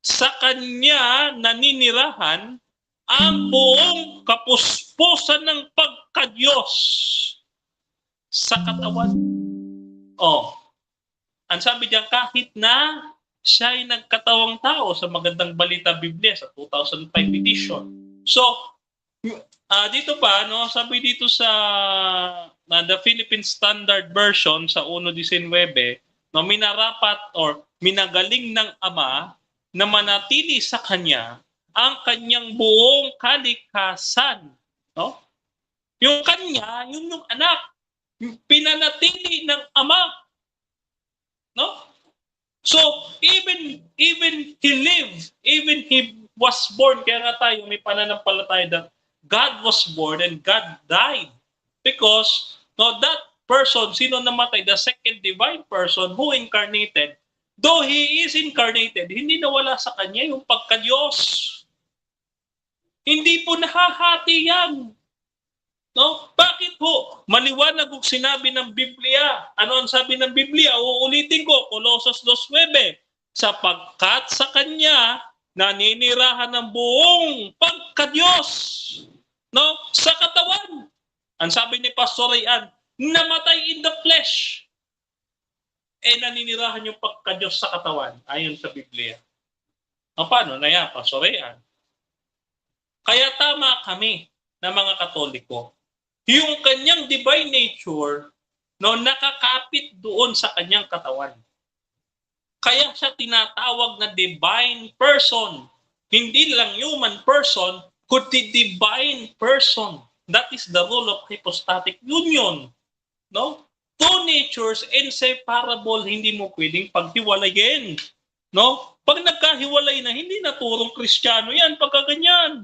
S4: sa Kanya naninirahan ang buong kapuspusan ng pagka-Diyos sa katawan. Ang sabi diyan, kahit na siya ay nagkatawang tao sa magandang balita Biblia sa 2005 edition. So, dito pa, no, sabi dito sa the Philippine Standard Version sa 1:19, no, minarapat or minagaling ng Ama na manatili sa Kanya ang Kanyang buong kalikasan. No? Yung Kanya, yung anak, pinanatili ng Ama. No? So, even he lived, even he was born, kaya nga tayo may pananampalataya that God was born and God died. Because no, that person, sino namatay, the second divine person who incarnated, though he is incarnated, hindi nawala sa kanya yung pagka-Diyos. Hindi po nahahati yan. No? Bakit po? Maliwanag kung sinabi ng Biblia. Ano ang sabi ng Biblia? Uulitin ko, Colossus 2:9. Sapagkat sa Kanya, naninirahan ng buong pagka-Diyos. No? Sa katawan. Ang sabi ni Pastor Rayan, namatay in the flesh. Naninirahan yung pagka-Diyos sa katawan. Ayon sa Biblia. Paano na yan, Pastor Rayan? Kaya tama kami na mga Katoliko. Yung kanyang divine nature, no, nakakapit doon sa kanyang katawan. Kaya siya tinatawag na divine person. Hindi lang human person, kundi divine person. That is the role of hypostatic union. No? Two natures inseparable, hindi mo pwedeng paghiwalayin. No? Pag nagkahiwalay na, hindi na turong Kristiyano yan, pagkaganyan.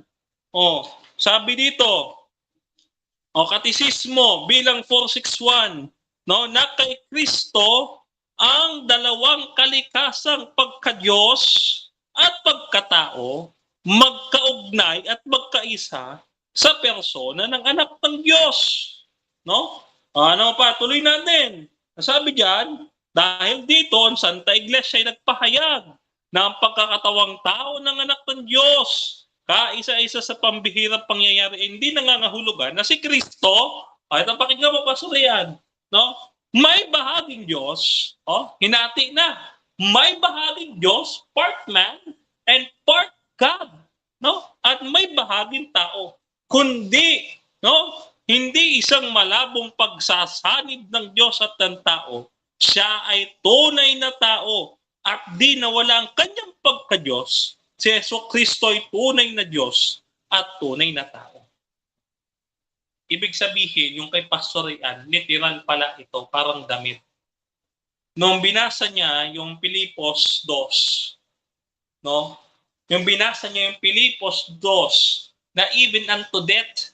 S4: Sabi dito, Katisismo bilang 461, no, na kay Kristo ang dalawang kalikasang pagka-Diyos at pagkatao magkaugnay at magkaisa sa persona ng anak ng Diyos. No? Ano pa? Tuloy natin. Sabi diyan, dahil dito ang Santa Iglesia ay nagpahayag na ang pagkakatawang tao ng anak ng Diyos kaisa-isa sa pambihirang pangyayari, hindi nangangahulugan na si Kristo, ito pakinggan mo, Pastor Rian, no? May bahaging Diyos, hinati na, may bahaging Diyos, part man, and part God. no? At may bahaging tao, kundi, no? Hindi isang malabong pagsasanib ng Diyos at ng tao. Siya ay tunay na tao at di nawala ang kanyang pagka-Diyos. Si Jesucristo ay tunay na Diyos at tunay na tao. Ibig sabihin, yung kay Pastor Ian, literal pala ito, parang damit. Nung binasa niya yung Pilipos 2, no? Yung binasa niya yung Pilipos 2, na even unto death,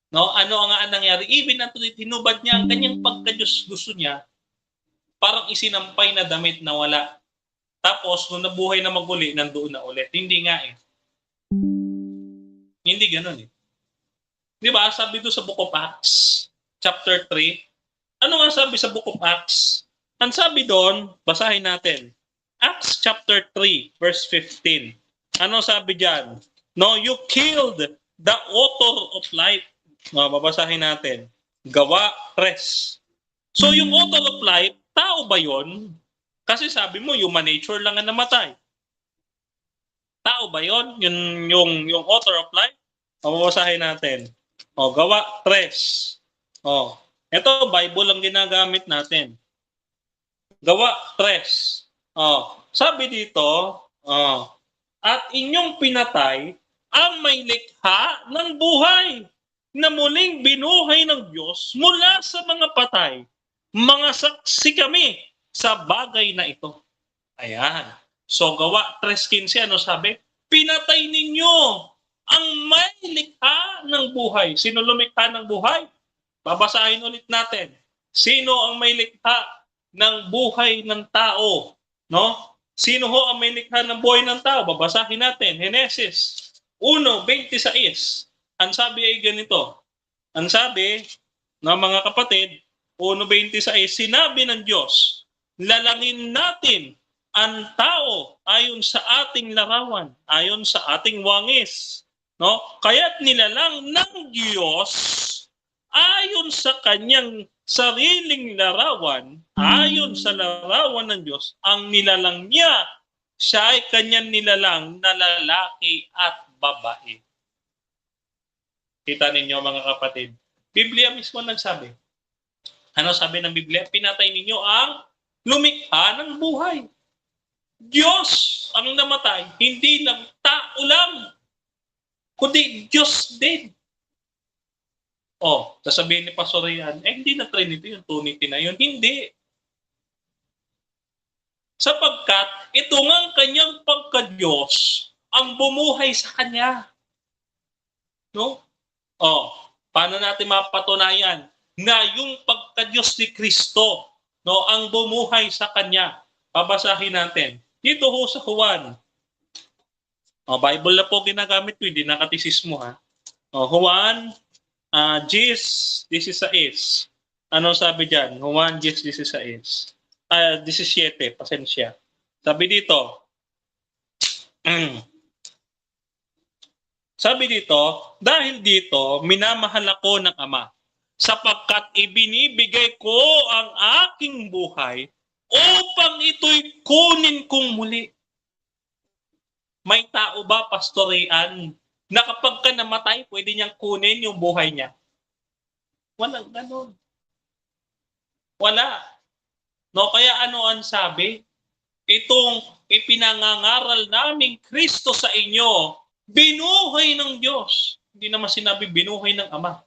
S4: no? Ano ang nangyari? Even unto death, hinubad niya ang kanyang pagka-Diyos, gusto niya, parang isinampay na damit na wala. Tapos, nung nabuhay na maguli, nandoon na ulit. Hindi nga eh. Hindi ganun eh. Di ba? Sabi doon sa Book of Acts, chapter 3. Ano nga sabi sa Book of Acts? Ang sabi doon, basahin natin. Acts chapter 3, verse 15. Ano sabi diyan? No, you killed the author of life. No, babasahin natin. Gawa 3. So yung author of life, tao ba yon? Kasi sabi mo, human nature lang ang namatay. Tao ba yon? Yung author of life? O, babasahin natin. O, gawa 3. O, ito, Bible ang ginagamit natin. Gawa 3. O, sabi dito, at inyong pinatay ang may likha ng buhay na muling binuhay ng Diyos mula sa mga patay. Mga saksi kami sa bagay na ito. Ayan. So, gawa 3:15, ano sabi? Pinatay ninyo ang may likha ng buhay. Sino lumikha ng buhay? Babasahin ulit natin. Sino ang may likha ng buhay ng tao? No? Sino ho ang may likha ng buhay ng tao? Babasahin natin. Genesis 1:26. Ang sabi ay ganito. Ang sabi ng mga kapatid, 1:26, sinabi ng Diyos, lalangin natin ang tao ayon sa ating larawan, ayon sa ating wangis. No? Kaya't nilalang ng Diyos ayon sa kanyang sariling larawan, ayon sa larawan ng Diyos, ang nilalang niya, siya ay kanyang nilalang na lalaki at babae. Kita ninyo mga kapatid, Biblia mismo nagsabi. Ano sabi ng Biblia? Pinatay ninyo ang lumikha ng buhay. Diyos ang namatay, hindi lang tao lang, kundi Diyos din. Sasabihin ni Pastor Ian, hindi na Trinity yung Trinity na yun. Hindi. Sapagkat ito nga kanyang pagka-Diyos ang bumuhay sa kanya. No? Paano natin mapatunayan na yung pagka-Diyos ni Kristo, no, ang bumuhay sa kanya? Babasahin natin. Dito ho sa Juan. Bible na po ginagamit ko, hindi nakatisismo ha. Juan 10:16. Ano sabi diyan? Juan 10:16. 17, pasensya. Sabi dito. Sabi dito, dahil dito minamahal ako ng Ama, sapagkat ibinibigay ko ang aking buhay upang ito'y kunin kong muli. May tao ba, Pastor Ian, na kapag ka namatay, pwede niyang kunin yung buhay niya? Walang ganun. Wala. No, kaya ano ang sabi? Itong ipinangangaral naming Kristo sa inyo, binuhay ng Diyos. Hindi naman sinabi binuhay ng Ama.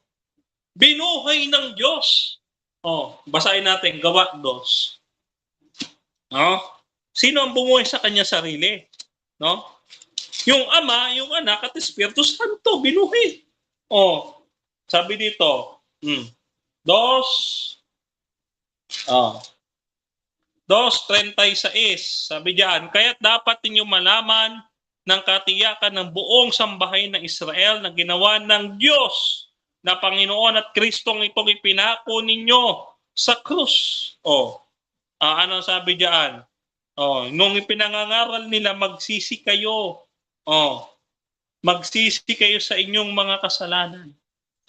S4: Binuhay ng Diyos. Basahin natin, Gawa 2. No? Sino ang bumuhay sa kanya sarili? No? Yung Ama, yung Anak at Espiritu Santo, binuhay. Sabi dito, 2:36, sabi diyan, kaya't dapat ninyong malaman ng katiyakan ng buong sambahayan ng Israel na ginawa ng Diyos na Panginoon at Kristong itong ipinako ninyo sa krus. Ano sabi diyan? Nung ipinangangaral nila, magsisi kayo. Magsisi kayo sa inyong mga kasalanan.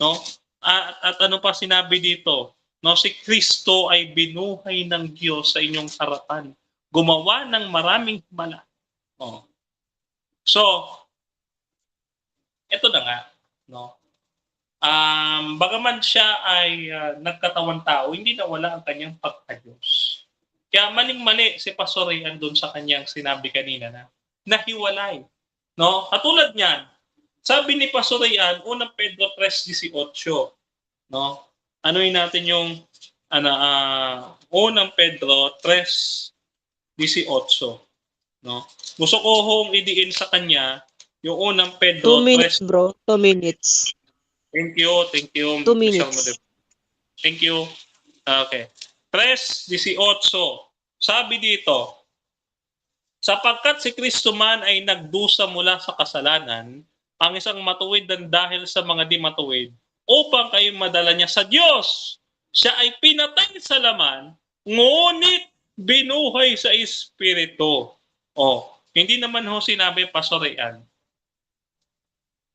S4: No? At ano pa sinabi dito? No, si Kristo ay binuhay ng Diyos sa inyong harapan. Gumawa ng maraming himala. So, ito na nga, no? Bagaman siya ay nagkatawang tao, hindi nawala ang kanyang pagka-Diyos. Kaya maling-mali si Pastor Rian doon sa kanyang sinabi kanina na nahiwalay. No? Katulad niyan, sabi ni Pastor Rian, unang Pedro 3:18, no? Anuin natin yung unang Pedro 3:18, no? Gusto ko hong idiin sa kanya yung unang
S3: 2
S4: Pedro 3.
S3: minutes, bro. 2 minutes.
S4: Thank you.
S3: 2 minutes.
S4: Thank you. Okay. 3:18. Sabi dito, sapagkat si Kristo man ay nagdusa mula sa kasalanan, ang isang matuwid ng dahil sa mga di matuwid, upang kayo madala niya sa Diyos. Siya ay pinatay sa laman, ngunit binuhay sa Espiritu. Hindi naman ho sinabi, Pastor Rian.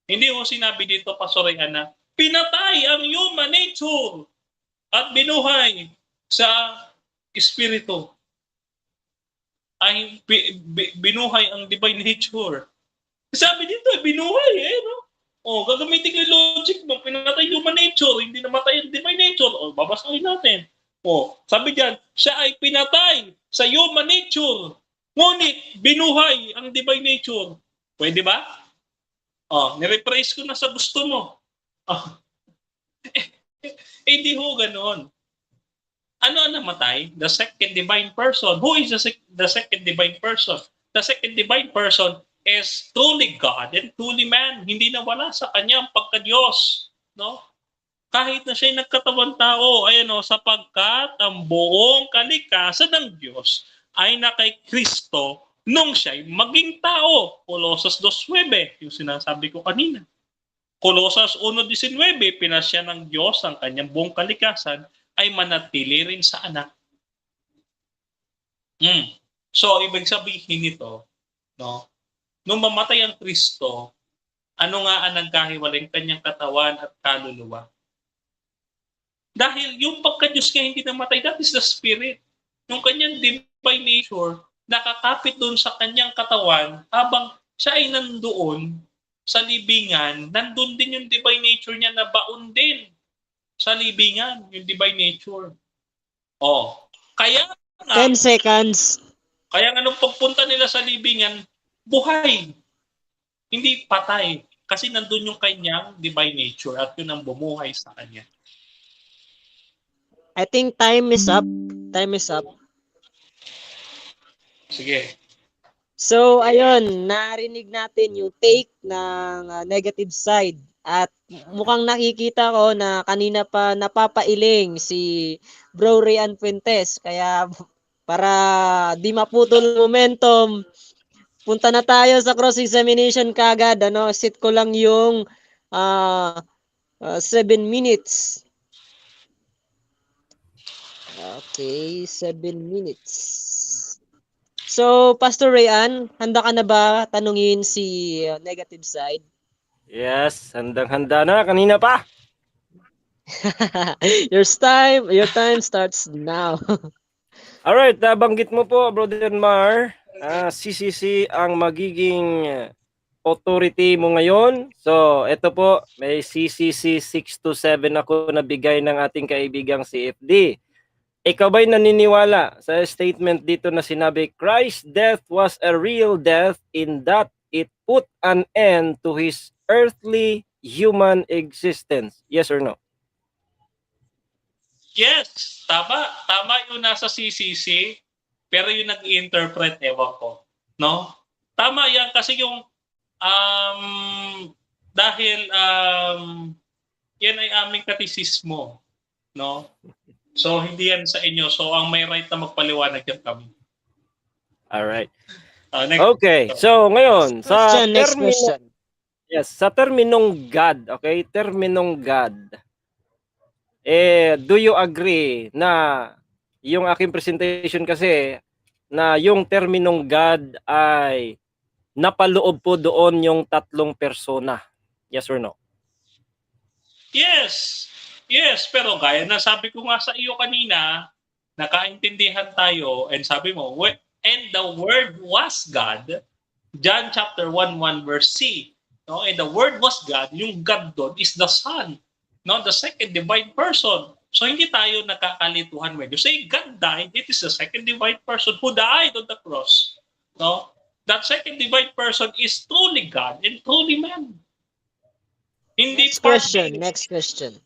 S4: Hindi ho sinabi dito, Pastor Rian, na pinatay ang human nature at binuhay sa Espiritu. Ay binuhay ang divine nature. Sabi dito, binuhay no? Gagamitin ko yung logic mo, pinatay human nature, hindi namatay ang divine nature. Babasahin natin. Sabi diyan, siya ay pinatay sa human nature, ngunit binuhay ang divine nature. Pwede ba? Nirephrase ko na sa gusto mo. Hindi ho ganoon. Ano ang namatay? The second divine person. Who is the second divine person? The second divine person is truly God and truly man. Hindi nawala sa kanya ang pagka-Diyos. No? Kahit na siya'y nagkatawang tao, sapagkat ang buong kalikasan ng Diyos ay na kay Kristo nung siya'y maging tao. Colossus 2:9, yung sinasabi ko kanina. Colossus 1:19, pinasya ng Diyos ang kanyang buong kalikasan ay manatili rin sa anak. So, ibig sabihin nito, no? Nung mamatay ang Kristo, ano nga ang nagkahiwalay kanyang katawan at kaluluwa? Dahil yung pagka-Diyos niya hindi namatay, that is the Spirit. Yung kanyang divine nature, nakakapit doon sa kanyang katawan habang siya ay nandoon sa libingan, nandun din yung divine nature niya na baon din sa libingan, yung divine nature. Kaya nga,
S3: 10 seconds.
S4: kaya nga nung pagpunta nila sa libingan, buhay. Hindi patay. Kasi nandun yung kanyang divine nature at yun ang bumuhay sa kanya.
S3: I think time is up. Time is up.
S4: Sige.
S3: So, ayun, narinig natin yung take ng negative side. At mukhang nakikita ko na kanina pa napapailing si Bro Rian Fuentes. Kaya para di maputol ang momentum, punta na tayo sa cross-examination kagad. Set ko lang yung 7 minutes. Okay, 7 minutes. So, Pastor Rian, handa ka na ba tanungin si negative side?
S5: Yes, handang-handa na. Kanina pa.
S3: Your time starts now.
S5: Alright, nabanggit mo po, Brother Mar, CCC ang magiging authority mo ngayon. So, ito po, may CCC 627 ako nabigay ng ating kaibigang CFD. Ikaw ba'y naniniwala sa statement dito na sinabi, Christ's death was a real death in that it put an end to his earthly human existence? Yes or no?
S4: Yes, tama. Tama yung nasa CCC, pero yung nag-interpret, ewan ko. No? Tama yan kasi yung dahil yan ay aming katisismo. No? So, hindi yan sa inyo. So, ang may right na magpaliwanag yan kami.
S5: Alright.
S4: Next.
S5: Okay, so ngayon, sa
S3: Next question.
S5: Yes, sa terminong God, okay? Terminong God. Do you agree na yung aking presentation kasi na yung terminong God ay napaloob po doon yung tatlong persona? Yes or no?
S4: Yes. Yes, pero gaya na sabi ko nga sa iyo kanina, nakaintindihan tayo and sabi mo, and the Word was God, John chapter 1:1 verse C. No? And the Word was God. Yung God doon is the Son. No? The second divine person. So hindi tayo nakakalituhan when you say God died, it is the second divine person who died on the cross. No? That second divine person is truly God and truly man. Hindi
S2: Next question, next question.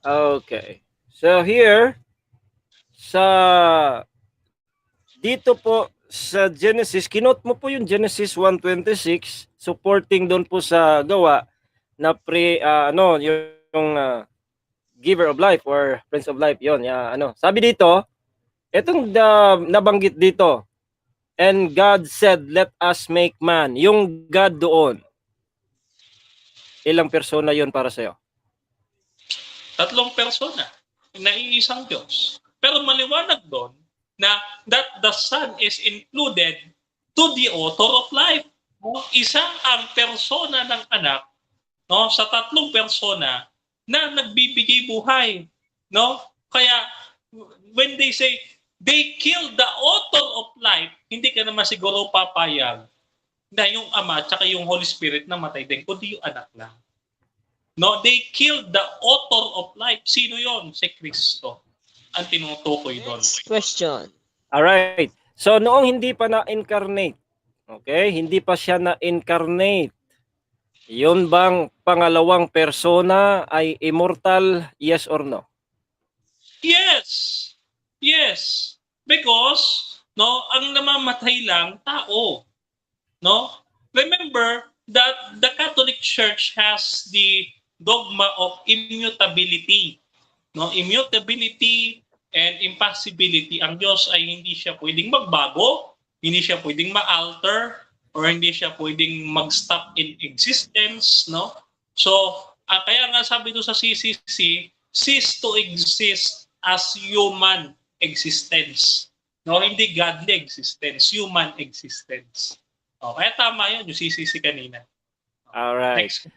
S5: Okay. So here, dito po sa Genesis, kinot mo po yung Genesis 1:26, supporting doon po sa gawa na yung giver of life or prince of life, yon. Sabi dito, etong nabanggit dito, and God said, let us make man. Yung God doon, ilang persona yon para sa'yo?
S4: Tatlong persona na iisang Diyos. Pero maliwanag doon na that the Son is included to the author of life. No? Isa ang persona ng anak, no, sa tatlong persona na nagbibigay buhay. No? Kaya when they say they killed the author of life, hindi ka naman siguro papayag na yung Ama at yung Holy Spirit na matay din, kundi yung anak lang. No, they killed the author of life. Sino yon? Si Kristo. Ang tinutukoy doon.
S2: Next question.
S5: Alright. So noong hindi pa na-incarnate, okay? Hindi pa siya na-incarnate. Yun bang pangalawang persona ay immortal, yes or no?
S4: Yes. Yes. Because, no, ang namamatay lang, tao. No? Remember that the Catholic Church has the dogma of immutability. No? Immutability and impassibility. Ang Diyos ay hindi siya pwedeng magbago, hindi siya pwedeng ma-alter, or hindi siya pwedeng mag-stop in existence. No? So, kaya nga sabi doon sa CCC, cease to exist as human existence. No, hindi godly existence, human existence. Kaya tama yun, yung CCC kanina.
S5: Alright.
S4: Next.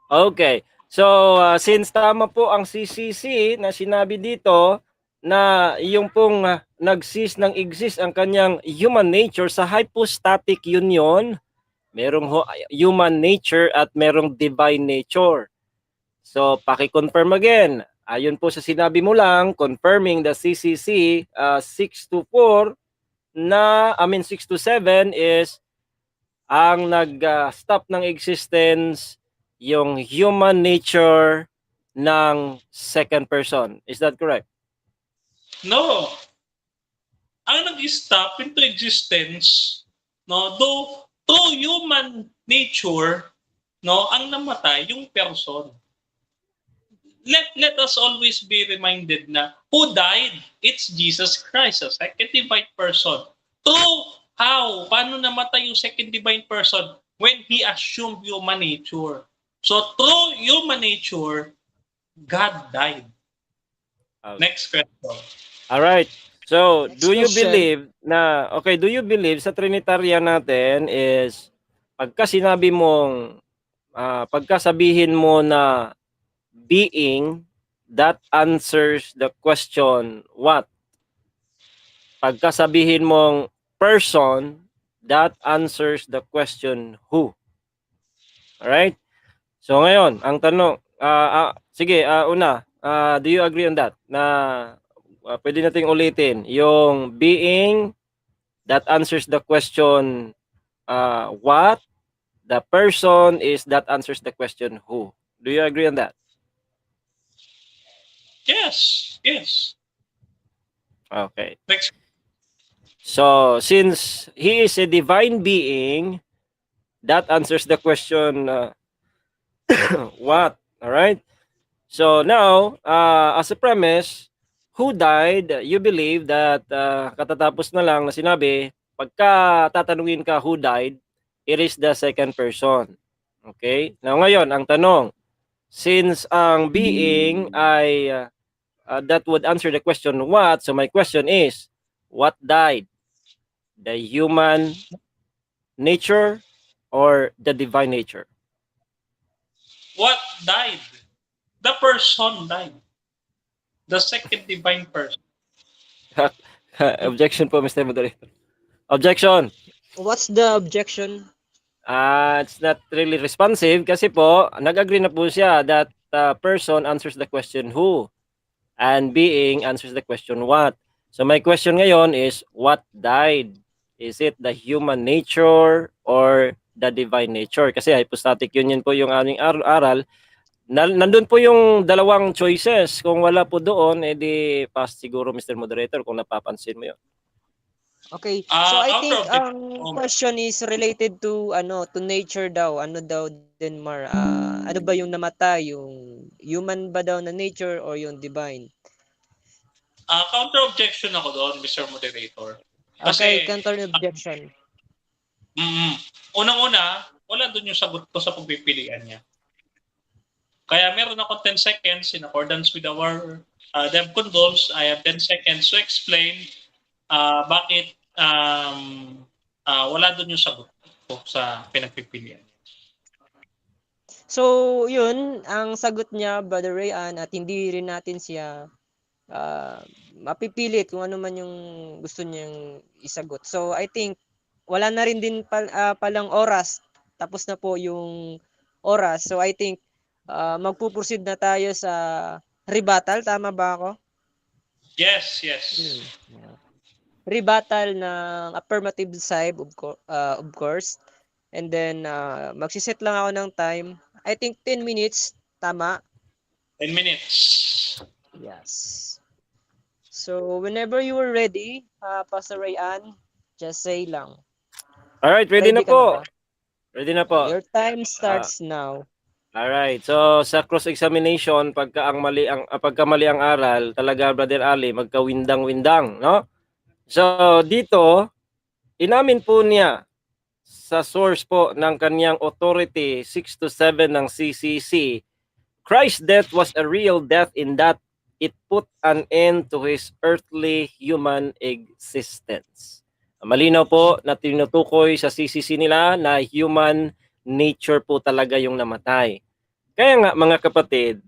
S5: Okay. So, since tama po ang CCC na sinabi dito na yung pong nag-cease ng exist ang kanyang human nature sa hypostatic union, merong human nature at merong divine nature. So, paki-confirm again. Ayon po sa sinabi mo lang, confirming the CCC 6-4 6-7 is ang nag-stop ng existence yung human nature ng second person. Is that correct?
S4: No. Ang nag-stop into existence, no, though through human nature, no, ang namatay yung person. Let us always be reminded na who died? It's Jesus Christ, a second divine person. Through how? Paano namatay yung second divine person? When he assumed human nature. So through human nature, God died. Next question.
S5: All right. So,
S2: Next
S5: do you
S2: question.
S5: believe sa Trinitarian natin is pagkasabihin mo na being, that answers the question what? Pagkasabihin mong person, that answers the question who. Alright? So ngayon, ang tanong, do you agree on that? Na pwede nating ulitin, yung being, that answers the question what? The person is that answers the question who. Do you agree on that?
S4: Yes. Yes.
S5: Okay.
S4: Next.
S5: So, since he is a divine being, that answers the question what? All right? So, now, as a premise, who died? You believe that katatapos na lang na sinabi, pagka tatanungin ka who died, it is the second person. Okay? Now, ngayon, ang tanong, since ang being ay that would answer the question what, so my question is, what died? The human nature or the divine nature?
S4: What died? The person died. The second divine person.
S5: Objection po, Mr. Moderator. Objection.
S2: What's the objection?
S5: It's not really responsive kasi po, nag-agree na po siya that person answers the question who and being answers the question what. So my question ngayon is, what died? Is it the human nature or the divine nature? Kasi hypostatic union po yung aming aral. Nandun po yung dalawang choices. Kung wala po doon, edi pass siguro, Mr. Moderator, kung napapansin mo yun.
S2: Okay. So I think
S4: Counter-object-
S2: ang question is related to to nature daw. Ano daw Denmar? Ano ba yung namatay? Yung human ba daw na nature or yung divine?
S4: Counter-objection ako doon, Mr. Moderator.
S2: Okay,
S4: Kasi,
S2: counter objection.
S4: unang-una, wala doon yung sagot ko sa pagpipilian niya. Kaya meron ako 10 seconds in accordance with our Dev Condols. I have 10 seconds to explain bakit wala doon yung sagot ko sa pinagpipilian.
S2: So, yun, ang sagot niya, Brother Rayan, at hindi rin natin siya mapipilit kung ano man yung gusto niyang isagot. So, I think, wala na rin din palang oras. Tapos na po yung oras. So, I think, magpuproceed na tayo sa rebuttal. Tama ba ako?
S4: Yes.
S2: Rebuttal ng affirmative side, of course. And then, magsiset lang ako ng time. I think 10 minutes. Tama?
S4: 10 minutes.
S2: Yes. So, whenever you are ready, Pastor Rayan, just say lang.
S5: Alright, ready na
S2: ka
S5: po.
S2: ba?
S5: Ready na po.
S2: Your time starts now.
S5: Alright, so sa cross-examination, pagka mali ang aral, talaga, Brother Ali, magkawindang-windang, no? So, dito, inamin po niya sa source po ng kanyang authority 6 to 7 ng CCC, Christ's death was a real death in that it put an end to his earthly human existence. Malinaw po na tinutukoy sa CCC nila na human nature po talaga yung namatay. Kaya nga mga kapatid,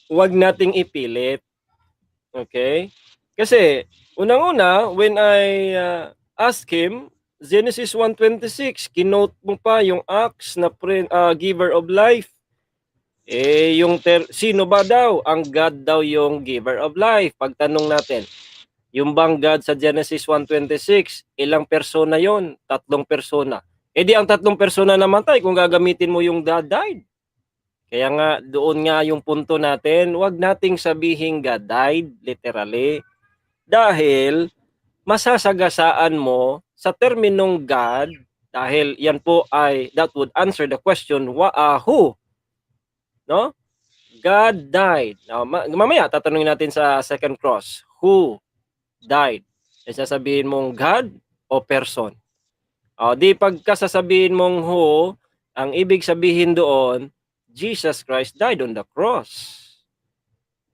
S5: huwag nating ipilit. Okay? Kasi unang-una, when I asked him, Genesis 1:26, kinote mo pa yung Acts na giver of life. Sino ba daw? Ang God daw yung giver of life. Pagtanong natin, yung bang God sa Genesis 1:26, ilang persona yon? 3 persona. Di ang 3 persona namatay kung gagamitin mo yung God died. Kaya nga, doon nga yung punto natin, huwag nating sabihin God died, literally, dahil masasagasaan mo sa terminong God, dahil yan po ay, that would answer the question, who? No? God died. Now, mamaya, tatanungin natin sa second cross, who died? Sasabihin mong God o person? Di pagkasasabihin mong who, ang ibig sabihin doon, Jesus Christ died on the cross.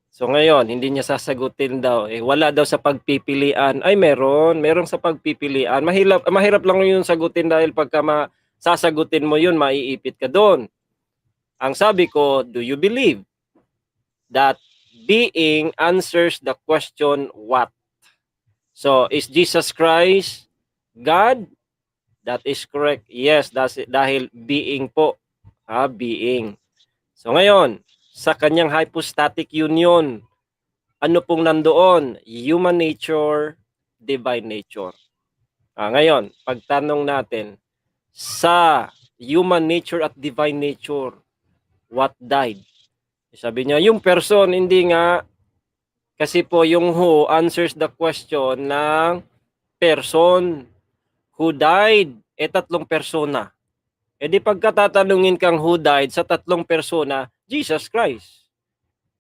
S5: So ngayon, hindi niya sasagutin daw. Wala daw sa pagpipilian. Ay, meron sa pagpipilian. Mahirap lang yun sagutin dahil pagka sasagutin mo yun, maiipit ka doon. Ang sabi ko, do you believe that being answers the question what? So, is Jesus Christ God? That is correct. Yes, dahil being po. Being. So ngayon, sa kanyang hypostatic union, ano pong nandoon? Human nature, divine nature. Ngayon, pagtanong natin, sa human nature at divine nature, what died? Sabi niya, yung person, hindi nga, kasi po yung who answers the question ng person. Who died? 3 persona. Di pagkatatanungin kang who died sa 3 persona, Jesus Christ.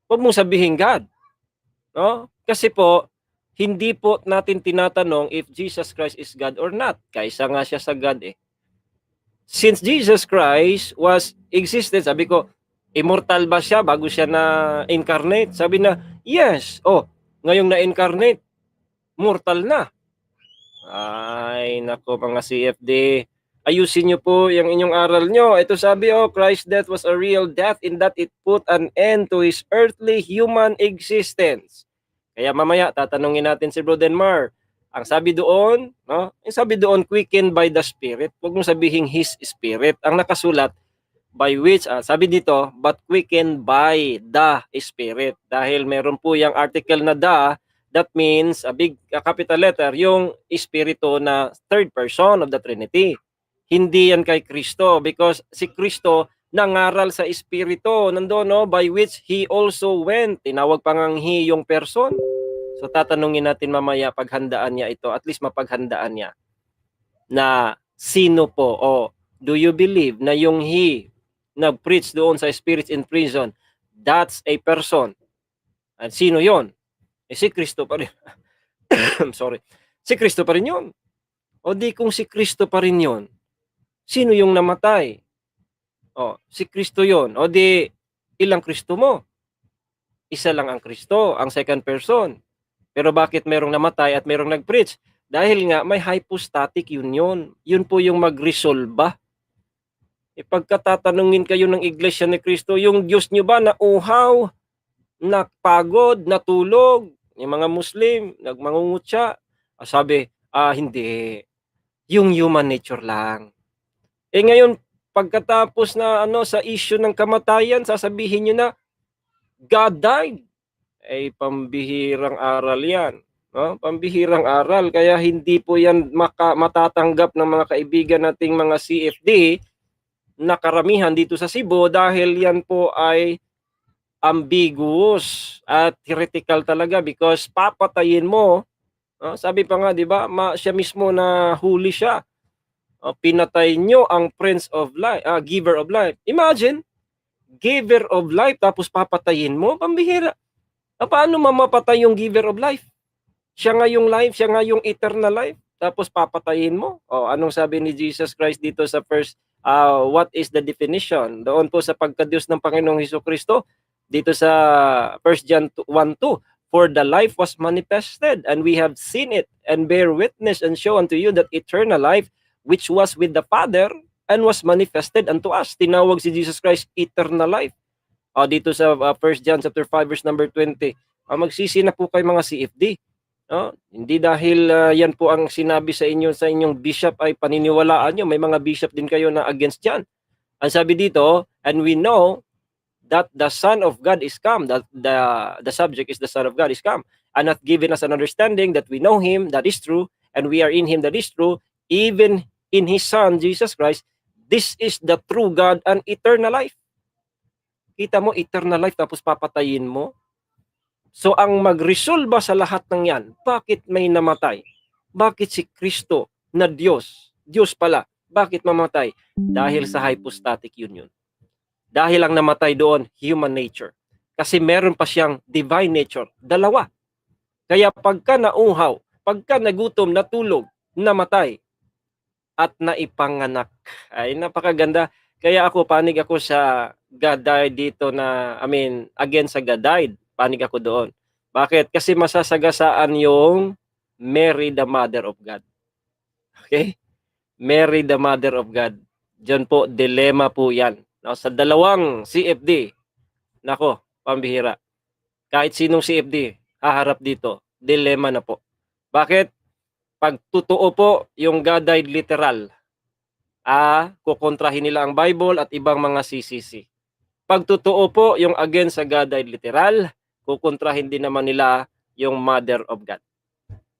S5: Huwag mong sabihin God. No? Kasi po, hindi po natin tinatanong if Jesus Christ is God or not. Kaisa nga siya sa God eh. Since Jesus Christ existed, sabi ko, immortal ba siya bago siya na-incarnate? Sabi na, yes. Ngayong na-incarnate, mortal na. Ay, nako mga CFD. Ayusin niyo po yung inyong aral nyo. Ito sabi, Christ's death was a real death in that it put an end to his earthly human existence. Kaya mamaya, tatanungin natin si Bro Denmar, Ang sabi doon, no? Ang sabi doon, quickened by the Spirit. Huwag mong sabihin His Spirit. Ang nakasulat, by which, sabi dito, but quickened by the Spirit. Dahil meron po yung article na the, that means, a big capital letter, yung Espiritu na third person of the Trinity. Hindi yan kay Kristo because si Kristo nangaral sa Espiritu. Nandoon, no? By which He also went. Tinawag pa ngang He yung person. So tatanungin natin mamaya paghandaan niya ito, at least mapaghandaan niya na sino po o do you believe na yung He nag-preach doon sa spirits in prison, that's a person. At sino yon? Si Kristo pa rin. Sorry. Si Kristo pa rin yun. O di kung si Kristo pa rin yun, sino yung namatay? O, si Kristo yon. O di, ilang Kristo mo? Isa lang ang Kristo, ang second person. Pero bakit merong namatay at merong nag-preach? Dahil nga may hypostatic union. Yun po yung mag-resolba. Pagkatatanungin kayo ng Iglesia ni Kristo, yung Diyos nyo ba na uhaw, napagod, natulog? Yung mga Muslim, nagmangungutya. Sabi, hindi. Yung human nature lang. Ngayon, pagkatapos na sa issue ng kamatayan, sasabihin nyo na, God died. Pambihirang aral yan. No? Pambihirang aral. Kaya hindi po yan matatanggap ng mga kaibigan nating mga CFD na karamihan dito sa Cebu dahil yan po ay ambiguous at heretical talaga because papatayin mo. Sabi pa nga, di ba, siya mismo na huli siya. Pinatay nyo ang Prince of Life, Giver of Life. Imagine, Giver of Life tapos papatayin mo, pambihira. Paano mamapatay yung giver of life? Siya nga yung life, siya nga yung eternal life. Tapos papatayin mo. Anong sabi ni Jesus Christ dito sa first, what is the definition? Doon po sa pagka-Diyos ng Panginoong Hesukristo, dito sa 1 John 1:2, for the life was manifested, and we have seen it, and bear witness, and show unto you that eternal life, which was with the Father, and was manifested unto us. Tinawag si Jesus Christ eternal life. Dito sa 1 John chapter 5 verse number 20. Magsisi na po kayo mga CFD. Hindi dahil yan po ang sinabi sa inyong bishop ay paniniwalaan nyo. May mga bishop din kayo na against yan. Ang sabi dito, and we know that the Son of God is come. That the subject is the Son of God is come. And hath given us an understanding that we know Him, that is true, and we are in Him, that is true, even in His Son, Jesus Christ. This is the true God and eternal life. Kita mo, eternal life tapos papatayin mo. So ang magresolba sa lahat ng yan, bakit may namatay? Bakit si Kristo na Diyos pala, bakit mamatay? Dahil sa hypostatic union. Dahil ang namatay doon, human nature. Kasi meron pa siyang divine nature. Dalawa. Kaya pagka nauhaw, pagka nagutom, natulog, namatay, at naipanganak. Ay, napakaganda. Kaya panig ako sa God died dito against sa God died. Panig ako doon. Bakit? Kasi masasagasaan yung Mary the Mother of God. Okay? Mary the Mother of God. Diyan po, dilemma po yan. Sa dalawang CFD, pambihira. Kahit sinong CFD, haharap dito. Dilemma na po. Bakit? Pag totoo po, yung God died literal, kukontrahin nila ang Bible at ibang mga CCC. Pag totoo po yung against sa God died literal, kukontrahin din naman nila yung Mother of God.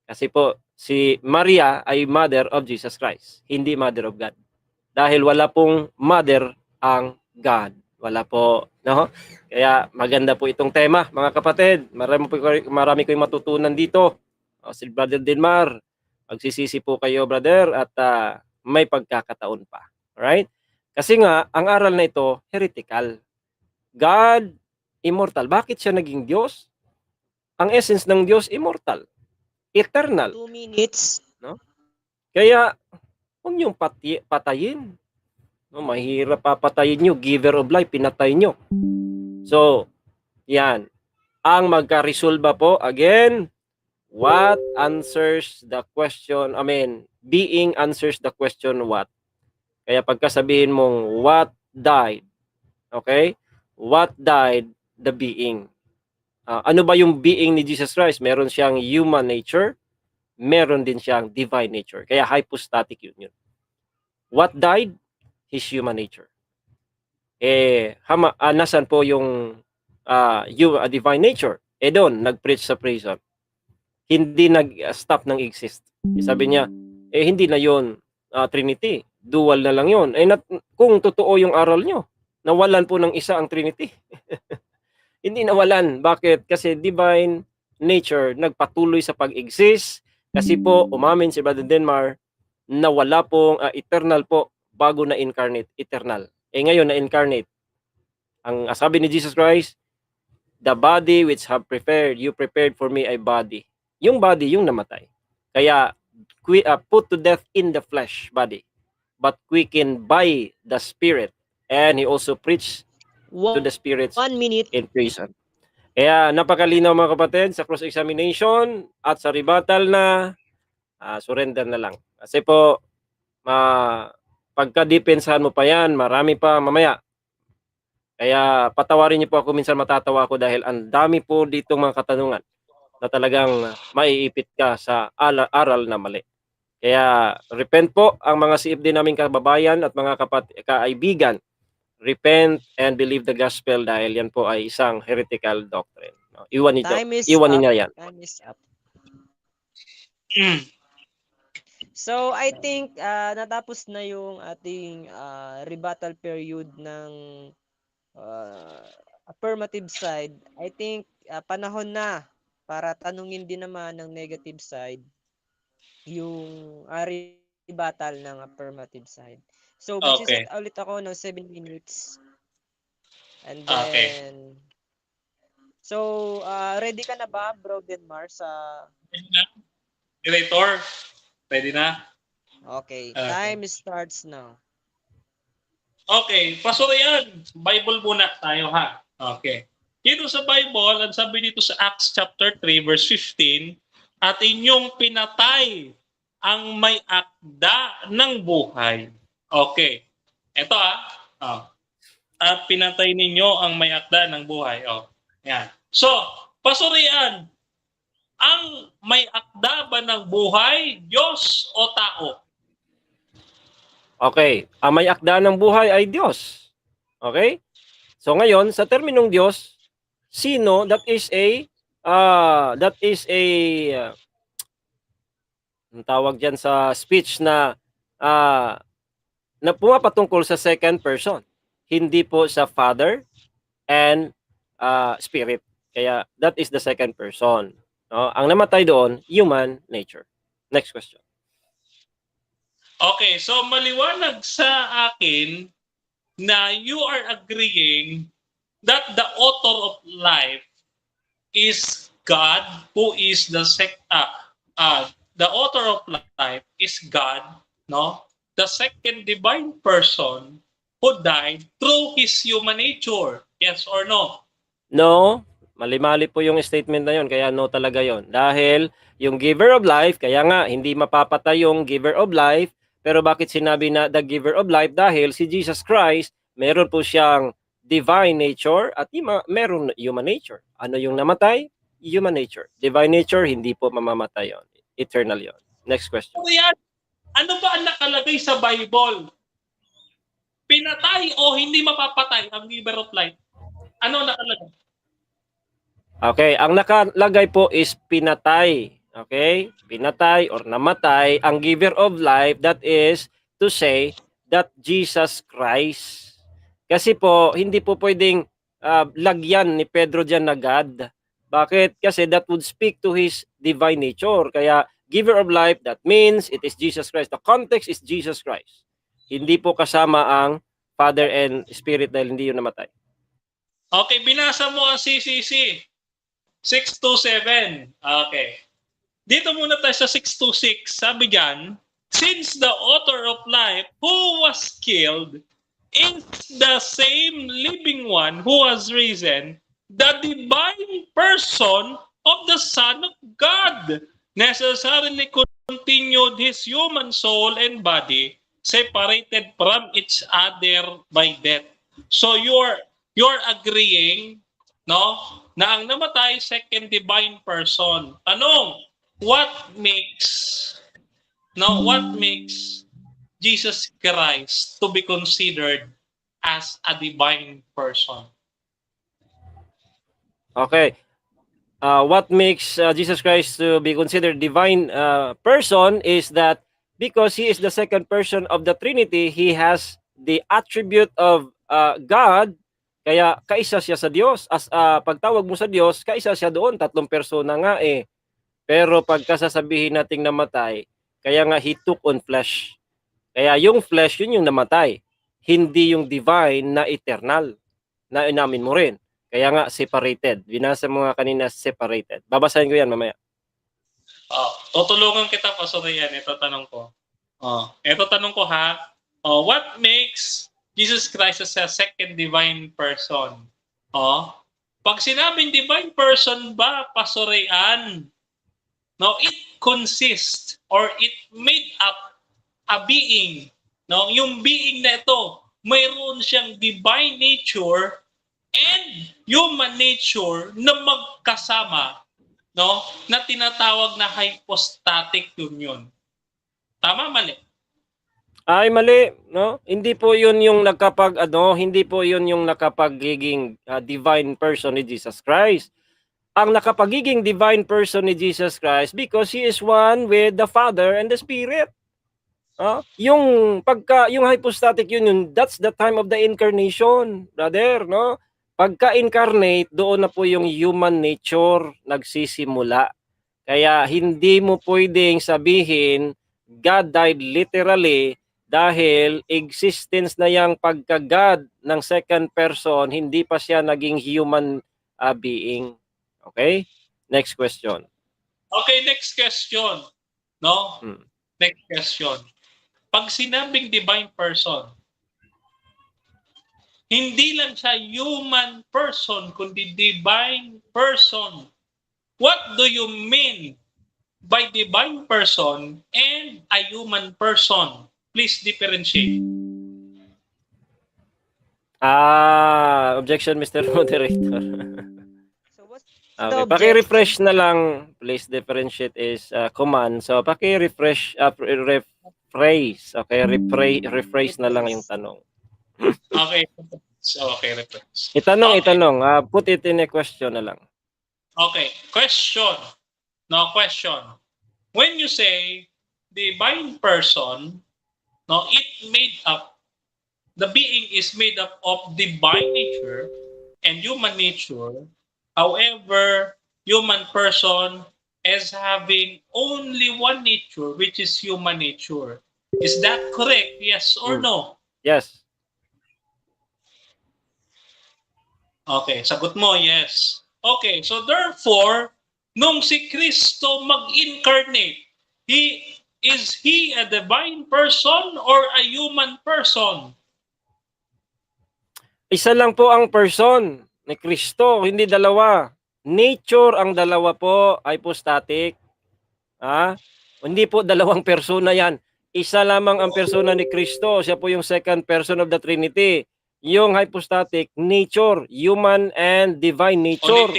S5: Kasi po, si Maria ay Mother of Jesus Christ, hindi Mother of God. Dahil wala pong Mother ang God. Wala po. No? Kaya maganda po itong tema, mga kapatid. Marami ko yung matutunan dito. Si Brother Denmar, magsisisi po kayo, brother, at may pagkakataon pa. Alright? Kasi nga, ang aral na ito, heretical. God, immortal. Bakit siya naging Diyos? Ang essence ng Diyos, immortal. Eternal.
S2: 2 minutes.
S5: Kaya, huwag niyong patayin. Mahirap papatayin niyo. Giver of life, pinatay niyo. So, yan. Ang magka-resolba po, again, what answers the question, being answers the question what. Kaya pagkasabihin mong what died, okay? What died the being? Ano ba yung being ni Jesus Christ? Meron siyang human nature,
S8: meron din siyang divine nature. Kaya hypostatic union. What died? His human nature. Nasan po yung divine nature? Doon, nag-preach sa prison. Hindi nag-stop ng exist. Sabi niya, hindi na yon Trinity. Dual na lang yon. Kung totoo yung aral nyo, nawalan po ng isa ang Trinity. Hindi nawalan. Bakit? Kasi divine nature nagpatuloy sa pag-exist. Kasi po, umamin si Brother Denmar, nawala pong eternal po bago na incarnate, eternal. Ngayon na incarnate. Ang sabi ni Jesus Christ, the body which you prepared for me a body. Yung body, yung namatay. Kaya, put to death in the flesh body, but quickened by the Spirit. And he also preached to the spirits
S2: 1 minute.
S8: in prison. Kaya napakalinaw mga kapatid sa cross-examination at sa rebuttal na surrender na lang. Kasi po, pagka-depensahan mo pa yan, marami pa mamaya. Kaya patawarin niyo po ako, minsan matatawa ako dahil ang dami po ditong mga katanungan na talagang maiipit ka sa aral na mali. Kaya repent po ang mga CFD naming kababayan at mga kaibigan. Repent and believe the gospel dahil yan po ay isang heretical doctrine. Iwanin niyo yan.
S2: Time is up. So I think natapos na yung ating rebuttal period ng affirmative side. I think panahon na para tanungin din naman ng negative side yung rebuttal ng affirmative side. So magsiset ulit ako ng 7 minutes. And then so ready ka na ba, Bro Denmar, sa
S4: Director, ready na?
S2: Okay, time starts now.
S4: Okay, Pastor Ian, Bible muna tayo ha. Okay. Dito sa Bible, ang sabi dito sa Acts chapter 3 verse 15, at inyong pinatay ang may akda ng buhay. Okay. Ito at pinatay ninyo ang may akda ng buhay. Yan. So, Pastor Ian, ang may akda ba ng buhay, Diyos o tao?
S8: Okay, ang may akda ng buhay ay Diyos. Okay? So ngayon, sa terminong Diyos, sino, that is ang tawag diyan sa speech na pumapatungkol sa second person. Hindi po sa Father and Spirit. Kaya that is the second person. No? Ang namatay doon, human nature. Next question.
S4: Okay, so maliwanag sa akin na you are agreeing that the author of life is God, who is the author of life is God, no? The second divine person who died through his human nature. Yes or no?
S8: No, mali-mali po yung statement na yon, kaya no talaga yon. Dahil yung giver of life, kaya nga hindi mapapatay yung giver of life. Pero bakit sinabi na the giver of life? Dahil si Jesus Christ, meron po siyang divine nature at meron human nature. Ano yung namatay? Human nature. Divine nature, hindi po mamamatay yon. Eternal yon. Next question.
S4: Ano ba ang nakalagay sa Bible? Pinatay o hindi mapapatay ang giver of life? Ano nakalagay?
S8: Okay, ang nakalagay po is pinatay. Okay? Pinatay or namatay ang giver of life, that is to say that Jesus Christ. Kasi po, hindi po pwedeng lagyan ni Pedro dyan na God. Bakit? Kasi that would speak to his divine nature. Kaya giver of life, that means it is Jesus Christ. The context is Jesus Christ. Hindi po kasama ang Father and Spirit dahil hindi yun namatay.
S4: Okay, binasa mo ang CCC 627. Okay. Dito muna tayo sa 626. Sabi diyan, since the author of life who was killed is the same living one who was risen, the divine person of the Son of God necessarily continued his human soul and body separated from each other by death. So you're agreeing, no, na ang namatay second divine person. Tanong, what makes Jesus Christ to be considered as a divine person?
S8: Okay. What makes Jesus Christ to be considered divine person is that because he is the second person of the Trinity, he has the attribute of God, kaya kaisa siya sa Diyos. As pagtawag mo sa Diyos, kaisa siya doon, tatlong persona nga eh. Pero pagka sasabihin nating namatay, kaya nga he took on flesh. Kaya yung flesh, yun yung namatay. Hindi yung divine na eternal na inamin mo rin. Kaya nga separated. Binasa mo nga kanina separated. Babasahin ko yan mamaya.
S4: Tutulungan kita pa, sorry yan. Ito tanong ko. Ito tanong ko ha. What makes Jesus Christ as a second divine person? Pag sinabing divine person ba, Pasorean, no, it consists or it made up a being. No, yung being na ito, mayroon siyang divine nature and human nature na magkasama, no, na tinatawag na hypostatic union. Tama, mali?
S8: Ay, mali, no? Hindi po 'yun yung hindi po 'yun yung nakapagiging divine person ni Jesus Christ. Ang nakapagiging divine person ni Jesus Christ because he is one with the Father and the Spirit. Yung hypostatic union, that's the time of the incarnation, brother, no? Pagka-incarnate, doon na po yung human nature nagsisimula. Kaya hindi mo pwedeng sabihin God died literally dahil existence na yung pagka-God ng second person, hindi pa siya naging human being. Okay? Next question.
S4: Okay, next question. No? Next question. Pag sinabing divine person, hindi lang siya human person, kundi divine person. What do you mean by divine person and a human person? Please differentiate.
S8: Objection, Mr. Moderator.
S2: So what's
S8: Okay,
S2: the objection?
S8: paki-refresh na lang. Please differentiate is command. So paki-refresh, rephrase. Okay, rephrase na lang yung tanong.
S4: Okay. So, okay, reference.
S8: Itanong.
S4: Okay.
S8: Put it in a question na lang.
S4: Okay, question. No, question. When you say divine person, no, the being is made up of divine nature and human nature. However, human person is having only one nature, which is human nature. Is that correct? Yes or no?
S8: Yes.
S4: Okay, sagot mo, yes. Okay, so therefore, nung si Kristo mag-incarnate, is he a divine person or a human person?
S8: Isa lang po ang person ni Kristo, hindi dalawa. Nature ang dalawa po, hypostatic. Hindi po dalawang persona yan. Isa lamang ang persona ni Kristo. Siya po yung second person of the Trinity. Yung hypostatic, nature, human and divine nature.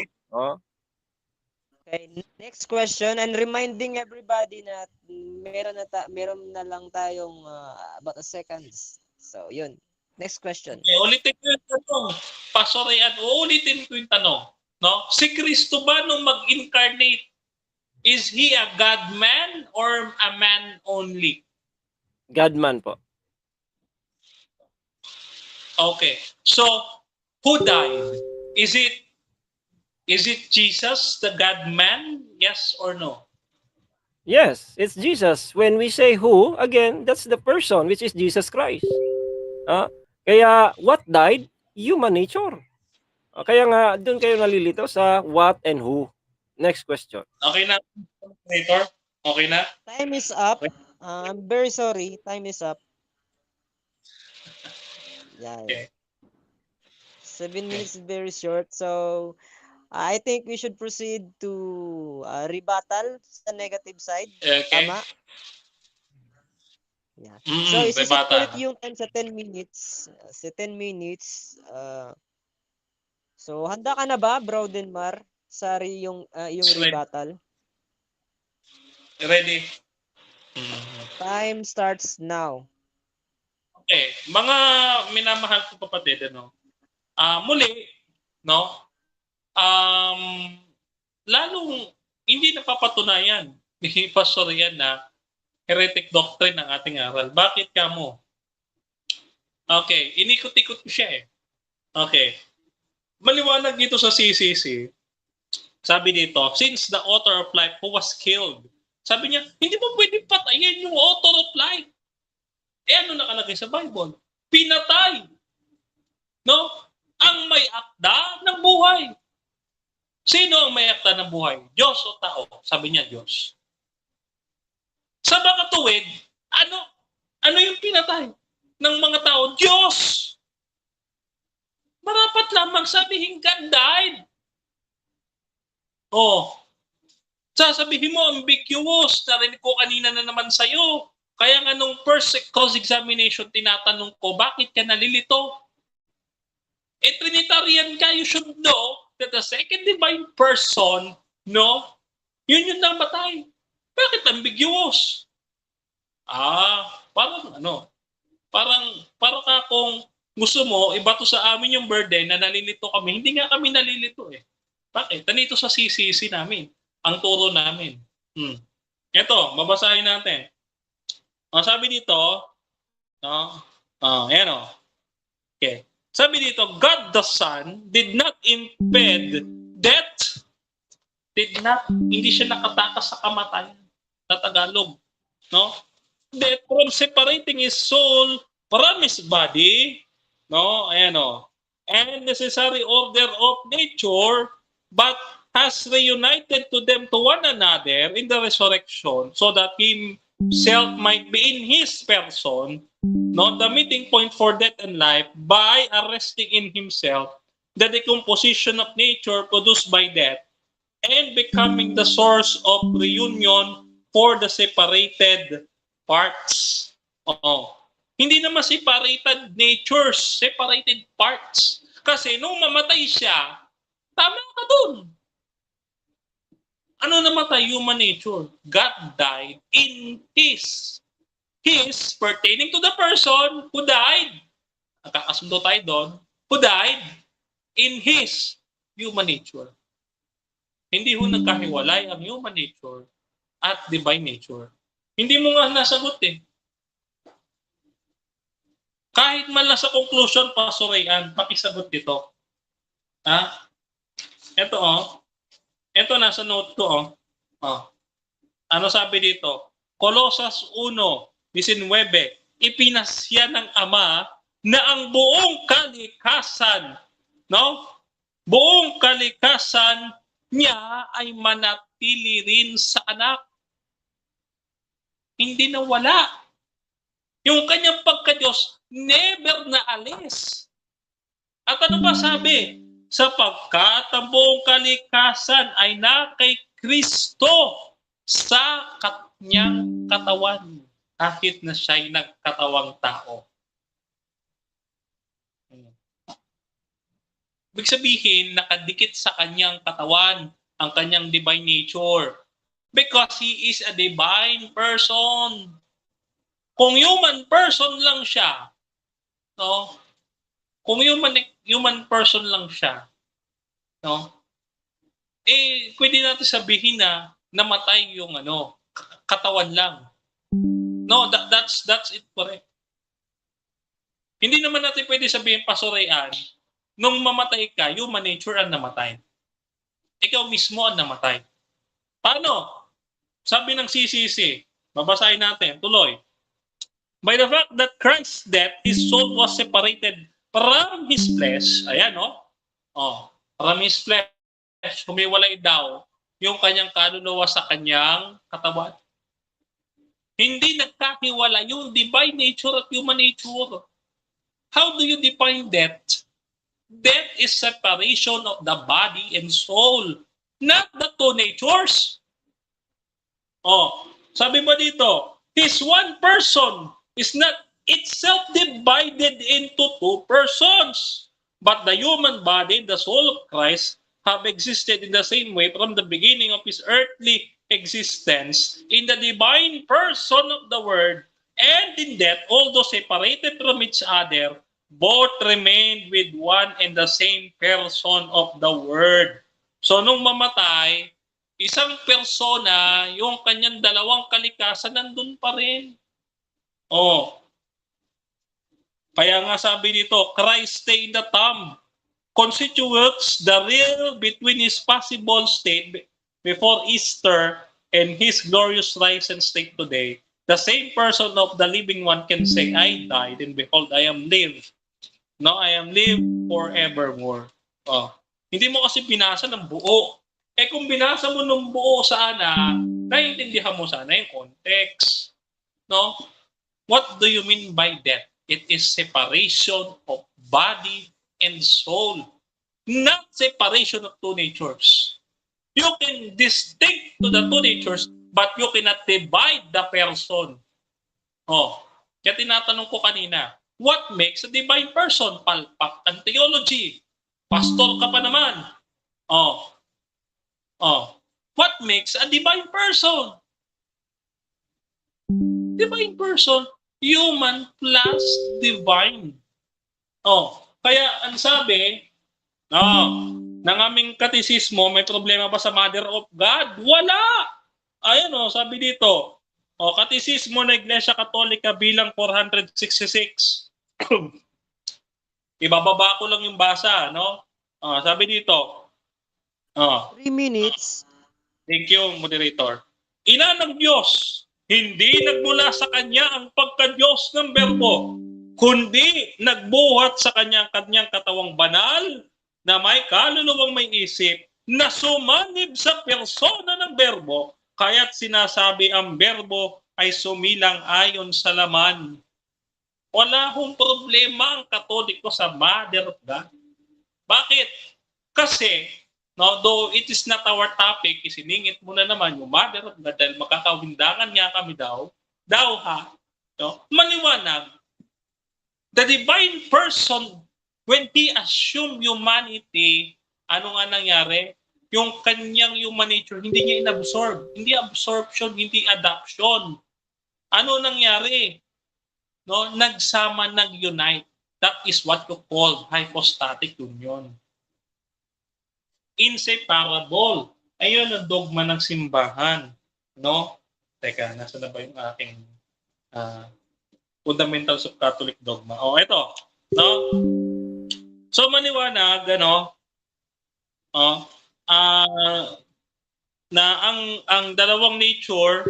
S2: Okay, next question, and reminding everybody na meron na lang tayong about a seconds. So, yun. Next question.
S4: Okay, ulitin ko yung tanong. Pasorean, uulitin ko yung tanong. No? Si Kristo ba nung mag-incarnate, is he a God-man or a man only?
S8: God-man po.
S4: Okay. So, who died? Is it Jesus, the God-man? Yes or no?
S8: Yes, it's Jesus. When we say who, again, that's the person, which is Jesus Christ. Kaya, what died? Human nature. Kaya nga, doon kayo nalilito sa what and who. Next question.
S4: Okay na, Operator? Okay na?
S2: Time is up. I'm very sorry. Time is up. Yeah.
S4: Okay.
S2: 7 minutes is very short. So, I think we should proceed to rebuttal sa negative side.
S4: Okay.
S2: Tama? Yeah. So, isisit
S4: rebuttal.
S2: ulit yung time sa 10 minutes. Sa 10 minutes. So, handa ka na ba, Bro Denmar? Sorry, yung rebuttal.
S4: Ready?
S2: Time starts now.
S4: Okay, mga minamahal ko kapatid, ano? Muli, no? Lalong hindi napapatunayan ni Pastor Rian na heretic doctrine ng ating aral. Bakit ka mo? Okay, inikot-ikot ko siya eh. Okay. Maliwanag dito sa CCC, sabi dito, since the author of life who was killed, sabi niya, hindi mo pwede patayin yung author of life. Eh ano nakalagay sa Bible? Pinatay. No? Ang may akda ng buhay. Sino ang may akda ng buhay? Diyos o tao? Sabi niya, Diyos. Sa makatuwid, ano yung pinatay ng mga tao? Diyos! Marapat lamang sabihin God died. Oh, sasabihin mo, ambiguous. Narinig ko kanina na naman sa'yo. Kaya nga nung first cross-examination, tinatanong ko, bakit ka nalilito? Trinitarian ka, you should know that the second divine person, no, yun yung namatay. Bakit ambiguous? Parang ka kung gusto mo, ibato sa amin yung burden na nalilito kami. Hindi nga kami nalilito eh. Bakit? Tanito sa CCC namin. Ang turo namin. Ito, babasahin natin. Sabi dito, ayan o. Okay. Sabi dito, God the Son did not impede death. Hindi siya nakatakas sa kamatayan. Sa Tagalog. No? Death from separating his soul from his body. No? Ayan o. And necessary order of nature, but has reunited to them to one another in the resurrection, so that himself might be in his person, no, the meeting point for death and life, by arresting in himself the decomposition of nature produced by death, and becoming the source of reunion for the separated parts. Hindi naman separated natures, separated parts. Kasi nung mamatay siya, tama ka dun. Ano namatay? Human nature. God died in his pertaining to the person who died. Nakakasundo tayo doon. Who died in his human nature. Hindi ho nagkahiwalay ang human nature at divine nature. Hindi mo nga nasagot eh. Kahit man lang sa conclusion, Pastor Rayan, pakisagot dito. Ito Ito nasa note ko Ano sabi dito? Colossus 1:19, ipinasya ng Ama na ang buong kalikasan, no? Buong kalikasan niya ay manatili rin sa anak. Hindi nawala. Yung kanyang pagka-Diyos never naalis. At ano ba sabi? Sapagkat ang buong kalikasan ay na kay Kristo sa kanyang katawan, kahit na siya'y nagkatawang tao. Ibig sabihin, nakadikit sa kanyang katawan ang kanyang divine nature. Because he is a divine person. Kung human person lang siya, no? Kung human person lang siya, no? Pwede natin sabihin na namatay yung katawan lang. No, that's it correct. Hindi naman natin pwede sabihin, Pastor Rayan, nung mamatay ka, human nature ang namatay. Ikaw mismo ang namatay. Paano? Sabi ng CCC, babasahin natin, tuloy. By the fact that Christ's death, his soul was separated from his flesh. Ayan, from his flesh, humiwalay daw yung kanyang kaluluwa sa kanyang katawan. Hindi nagkahiwala yung divine nature at human nature. How do you define death? Death is separation of the body and soul, not the two natures. Sabi mo dito, his one person is not itself divided into two persons, but the human body and the soul of Christ have existed in the same way from the beginning of his earthly existence in the divine person of the Word, and in death, although separated from each other, both remained with one and the same person of the Word. So nung mamatay, isang persona, yung kanyang dalawang kalikasan nandun pa rin. Oh. Kaya nga sabi dito, Christ stay in the tomb constitutes the real between his possible state before Easter and his glorious rise and state today. The same person of the living one can say, I died, and behold, I am live. No, I am live forevermore. Oh. Hindi mo kasi binasa ng buo. Eh kung binasa mo ng buo sana, naiintindihan mo sana yung context. No? What do you mean by death? It is separation of body and soul, not separation of two natures. You can distinct to the two natures, but you cannot divide the person. Oh, kaya tinatanong ko kanina, what makes a divine person? Palpak ang theology. Pastor ka pa naman. Oh. What makes a divine person? Divine person, human plus divine. Oh. Kaya ang sabi, ng aming katisismo, may problema ba sa Mother of God? Wala! Ayun sabi dito, katisismo na Iglesia Katolika bilang 466. Ibababa ko lang yung basa, no? Sabi dito,
S2: 3 minutes.
S4: Thank you, moderator. Ina ng Diyos, hindi nagmula sa Kanya ang pagka-Diyos ng Berbo, kundi nagbuhat sa kanyang katawang banal na may kaluluwang may isip na sumanib sa persona ng Berbo, kaya't sinasabi ang Berbo ay sumilang ayon sa laman. Wala hong problema ang Katoliko sa Mother of God. Bakit? Kasi, though it is not our topic, isiningit mo na naman yung Mother of God dahil makakawindangan niya kami daw maliwanag. The divine person, when he assumed humanity, ano nga nangyari? Yung kanyang human nature, hindi niya inabsorb. Hindi absorption, hindi adoption. Ano nangyari? Nagsama, nag-unite. That is what you call hypostatic union. Inseparable. Ayun ang dogma ng simbahan. Teka, nasa na ba yung aking fundamentals of Catholic dogma? Ito. So maniwanag, na ang dalawang nature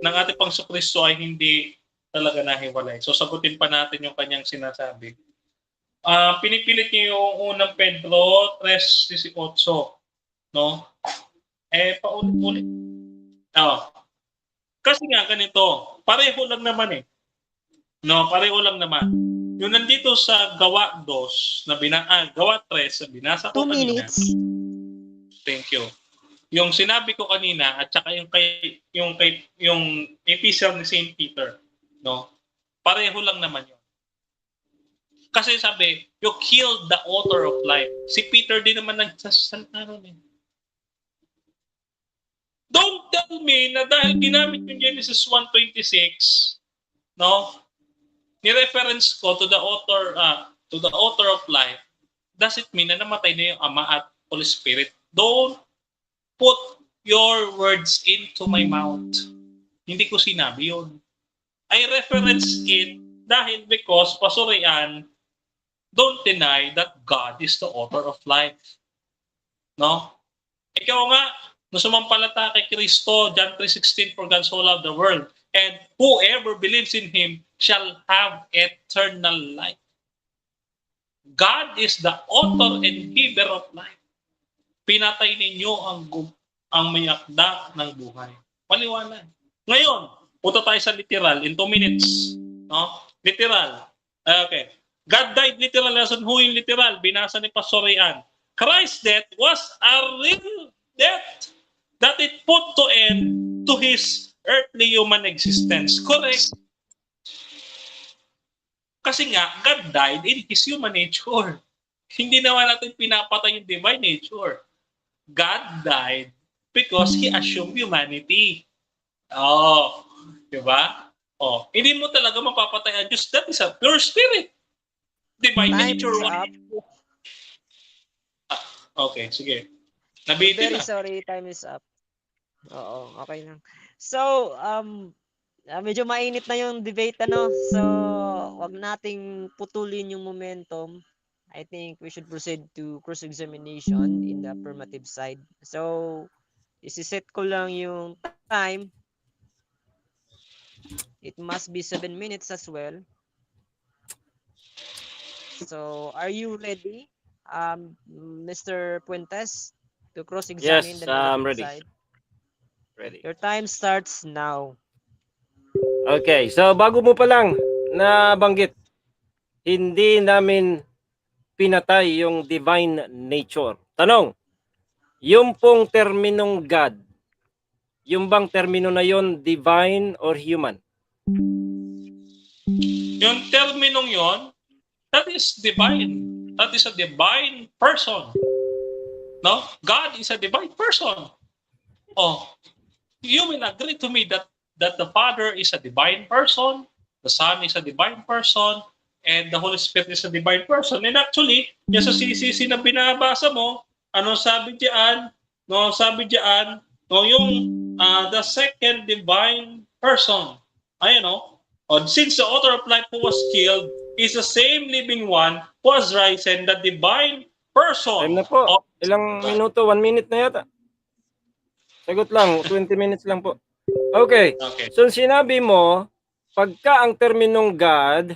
S4: ng ating Panginoong Kristo ay hindi talaga nahiwalay. So sagutin pa natin yung kanyang sinasabi. Pinipilit niyo yung unang Pedro 3:18, paulit-ulit. Kasi nga ganito, pareho lang naman pareho lang naman. Yung nandito sa Gawa 2 Gawa 3 na binasa ko
S2: 2
S4: kanina.
S2: minutes.
S4: Thank you. Yung sinabi ko kanina at saka yung epistle ni Saint Peter, pareho lang naman yun. Kasi sabi, you killed the author of life. Si Peter din naman nagsasalita ron. Don't tell me na dahil ginamit yung Genesis 1:26, ni-reference ko to the author of life, does it mean na namatay na yung Ama at Holy Spirit? Don't put your words into my mouth. Hindi ko sinabi yun. I reference it dahil because, pasurian, don't deny that God is the author of life. Ikaw nga, nung sumampalata kay Kristo, John 3:16, for God so loved the world, and whoever believes in Him shall have eternal life. God is the author and giver of life. Pinatay ninyo ang may akda ng buhay. Maliwanag. Ngayon, punta tayo sa literal in 2 minutes. Literal. Okay. God died literal. Who yung literal? Binasa ni Pastor Rian. Christ's death was a real death that it put to end to His earthly human existence. Correct. Kasi nga, God died in His human nature. Hindi naman natin pinapatay yung divine nature. God died because he assumed humanity. Oh, di ba? Oh, hindi mo talaga mapapatay ang Diyos. That is a pure spirit. Divine
S2: Time
S4: nature.
S2: is up.
S4: Okay, sige. Nabitin
S2: Very
S4: na.
S2: sorry, time is up. Oo, okay lang. So, medyo mainit na yung debate, ano? So, wag nating putulin yung momentum. I think we should proceed to cross-examination in the affirmative side. So, isi-set ko lang yung time. It must be 7 minutes as well. So, are you ready, Mr. Puentes, to cross-examine
S8: Yes,
S2: the
S8: I'm
S2: negative
S8: ready.
S2: side?
S8: Ready.
S2: Your time starts now.
S8: Okay, so bago mo pa lang nabanggit, hindi namin pinatay yung divine nature. Tanong, yung pong terminong God, yung bang termino na yon divine or human?
S4: Yung terminong yon, that is divine. That is a divine person. No? God is a divine person. Oh, you will agree to me that the Father is a divine person, the Son is a divine person, and the Holy Spirit is a divine person. And actually, yung sa CCC na binabasa mo, ano sabi diyan? No, sabi diyan, no, yung the second divine person. Ayun, no? Oh, since the author of life who was killed is the same living one who was risen, the divine person.
S8: Time na po.
S4: of-
S8: Ilang minuto? 1 minute na yata. Sagot lang, 20 minutes lang po. Okay.
S4: Okay.
S8: So sinabi mo, pagka ang terminong God,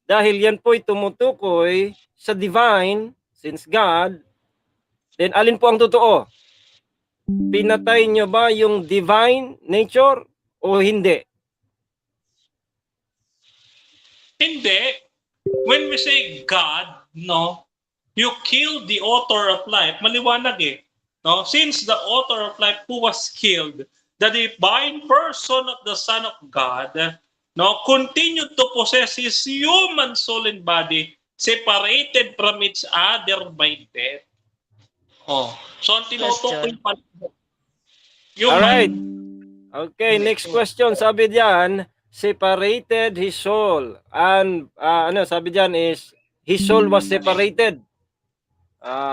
S8: dahil yan po'y tumutukoy sa divine, since God, then alin po ang totoo? Pinatay nyo ba yung divine nature o hindi?
S4: Hindi. When we say God, no, you killed the author of life. Maliwanag eh. No? Since the author of life who was killed, the divine person of the Son of God, no, continued to possess his human soul and body, separated from its other by death. Oh. So, ang tinutukoy pa human.
S8: Alright. Okay, next question. Sabi diyan, separated his soul. And sabi diyan is, his soul was separated.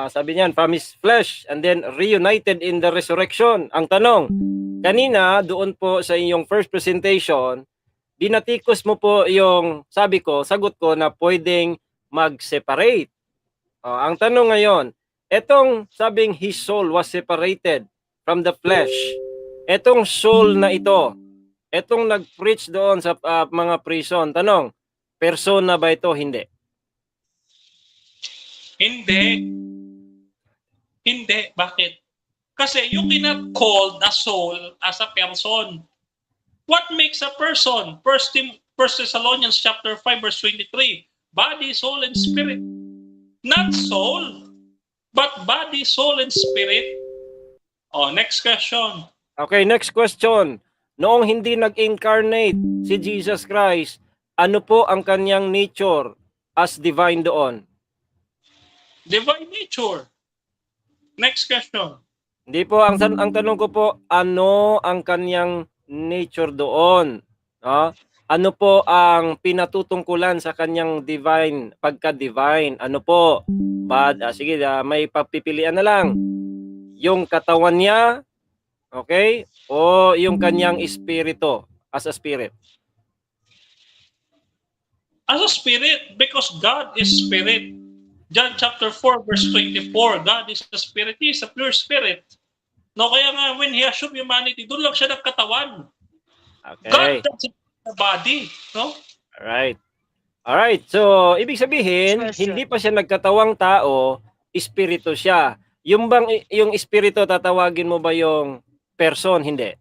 S8: Sabi niyan, from his flesh and then reunited in the resurrection. Ang tanong, kanina doon po sa iyong first presentation, dinatikos mo po yung sagot ko na pwedeng mag-separate. Ang tanong ngayon, etong sabing his soul was separated from the flesh, etong soul na ito, etong nag-preach doon sa mga prison, tanong, persona ba ito? Hindi.
S4: Hindi. Bakit? Kasi you cannot call a soul as a person. What makes a person? First Thessalonians chapter 5 verse 23. Body, soul, and spirit. Not soul, but body, soul, and spirit. Oh, next question.
S8: Okay, next question. Noong hindi nag-incarnate si Jesus Christ, ano po ang kanyang nature as divine doon?
S4: Divine nature. Next question.
S8: Hindi po, ang tanong ko po, ano ang kanyang nature doon? Ano po ang pinatutungkulan sa kanyang divine, pagka-divine? Ano po? Sige, may papipilian na lang. Yung katawan niya, okay? O yung kanyang espiritu, as a spirit?
S4: As a spirit, because God is spirit. John chapter 4 verse 24, God is a spirit. He is a pure spirit. No, kaya nga when He assumed humanity, doon lang siya nagkatawan.
S8: Okay.
S4: God doesn't have a body. No?
S8: Alright, so ibig sabihin,
S2: Question.
S8: hindi pa siya nagkatawang tao, espiritu siya. Yung espiritu, tatawagin mo ba yung person? Hindi.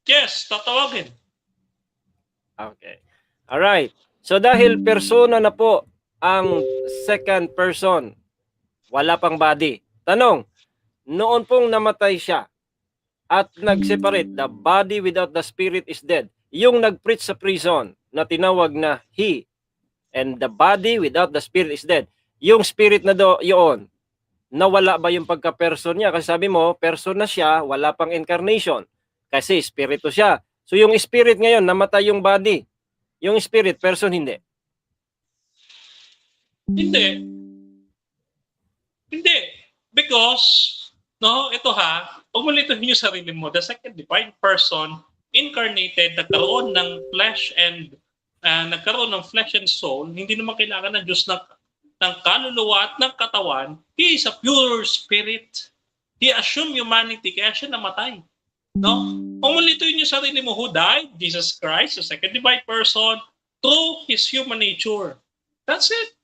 S4: Yes, tatawagin.
S8: Okay. Alright. So dahil persona na po ang second person, wala pang body. Tanong, noon pong namatay siya at nag-separate, the body without the spirit is dead. Yung nag-preach sa prison na tinawag na he, and the body without the spirit is dead. Yung spirit na yun, nawala ba yung pagka-person niya? Kasi sabi mo, person na siya, wala pang incarnation. Kasi espiritu siya. So yung spirit ngayon, namatay yung body. Yung spirit, person, hindi.
S4: Hindi. Hindi. Because, no, ito ha, huwag mo lituhin yung sarili mo. The second divine person, incarnated, nagkaroon ng flesh and soul, hindi naman kailangan ng Diyos ng kaluluwa at ng katawan. He is a pure spirit. He assumed humanity, kaya siya namatay. No? Huwag mo lituhin yung sarili mo, who died? Jesus Christ, the second divine person, through His human nature. That's it.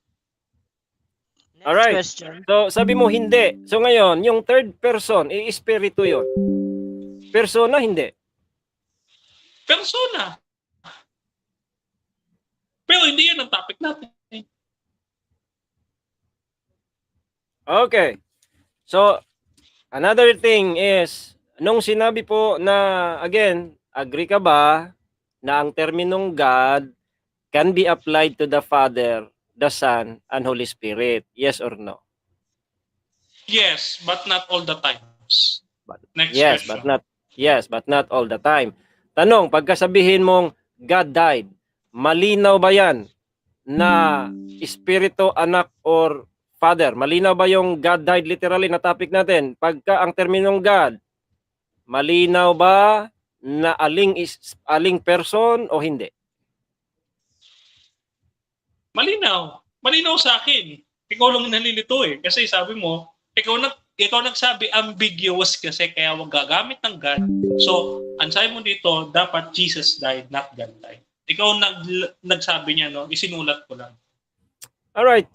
S2: Next
S8: Alright.
S2: question.
S8: So sabi mo, hindi. So ngayon, yung third person, espiritu yun. Persona, hindi.
S4: Persona. Pero hindi yan ang topic natin.
S8: Okay. So, another thing is, nung sinabi po na, again, agree ka ba na ang terminong God can be applied to the Father, the Son, and Holy Spirit? Yes or no?
S4: Yes, but not all the times. Next
S8: Yes,
S4: question.
S8: but not all the time. Tanong, pagkasabihin mong God died, malinaw ba yan na Espiritu, Anak, or Father? Malinaw ba yung God died literally na topic natin? Pagka ang terminong God, malinaw ba na aling person o hindi?
S4: Malinaw. Malinaw sa akin. Ikaw lang nalilito eh. Kasi sabi mo, ikaw nagsabi ambiguous kasi kaya wag gagamit ng God. So, ang sabi mo dito, dapat Jesus died, not God died. Ikaw nagsabi niya, no? Isinulat ko lang.
S8: Alright.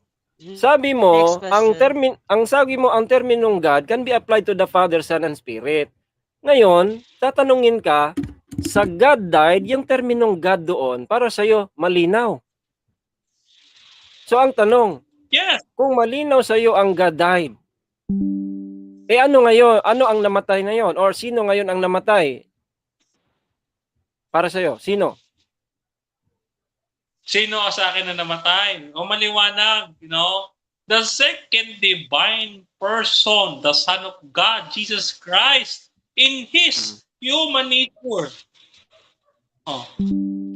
S8: Sabi mo,
S2: Next question.
S8: ang terminong God can be applied to the Father, Son, and Spirit. Ngayon, tatanungin ka, sa God died, yung terminong God doon, para sa'yo, malinaw. So ang tanong,
S4: Yes.
S8: kung malinaw sa'yo ang God died, ano ngayon? Ano ang namatay ngayon? Or sino ngayon ang namatay? Para sa'yo, sino?
S4: Sino sa akin na namatay? O maliwanag, you know? The second divine person, the Son of God, Jesus Christ, in His human nature. Oh.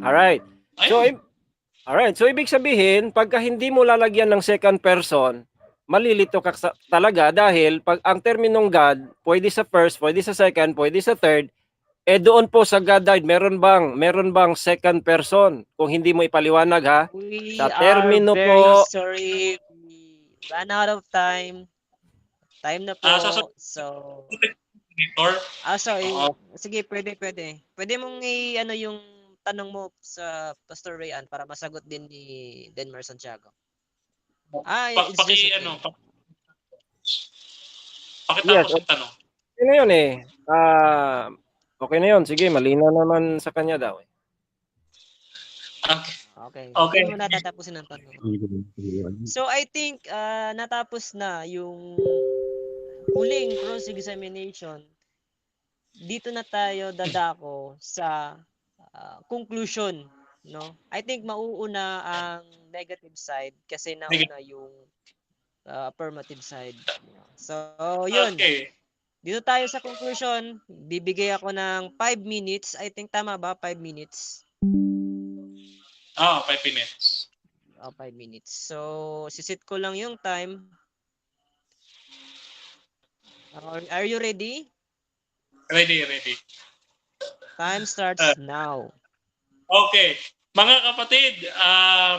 S8: Alright. So,
S4: Ayun.
S8: so ibig sabihin, pagka hindi mo lalagyan ng second person, malilito ka talaga dahil pag ang terminong God, pwede sa first, pwede sa second, pwede sa third, doon po sa God died, meron bang second person? Kung hindi mo ipaliwanag ha,
S2: We
S8: sa
S2: are
S8: termino
S2: very
S8: po,
S2: sorry. We ran out of time. Time na po. So, sorry.
S4: Oo.
S2: Sige, pwede. Pwede mong ano yung tanong mo sa Pastor Rayan para masagot din ni Denmer Santiago. It's just okay.
S4: Pakitapos yung tanong.
S8: Okay na yun eh. Okay na yun. Sige, malinaw naman sa kanya daw.
S2: Okay.
S4: Okay.
S2: Hindi mo natatapusin ang tanong. So, I think natapos na yung huling cross-examination. Dito na tayo dadako sa conclusion, no? I think mauuna ang negative side kasi nauna yung affirmative side. So, yun.
S4: Okay.
S2: Dito tayo sa conclusion. Bibigay ako ng 5 minutes. I think tama ba? 5 minutes.
S4: 5 minutes.
S2: 5 minutes. So, sisit ko lang yung time. Are you ready?
S4: Ready.
S2: Time starts now.
S4: Okay. Mga kapatid,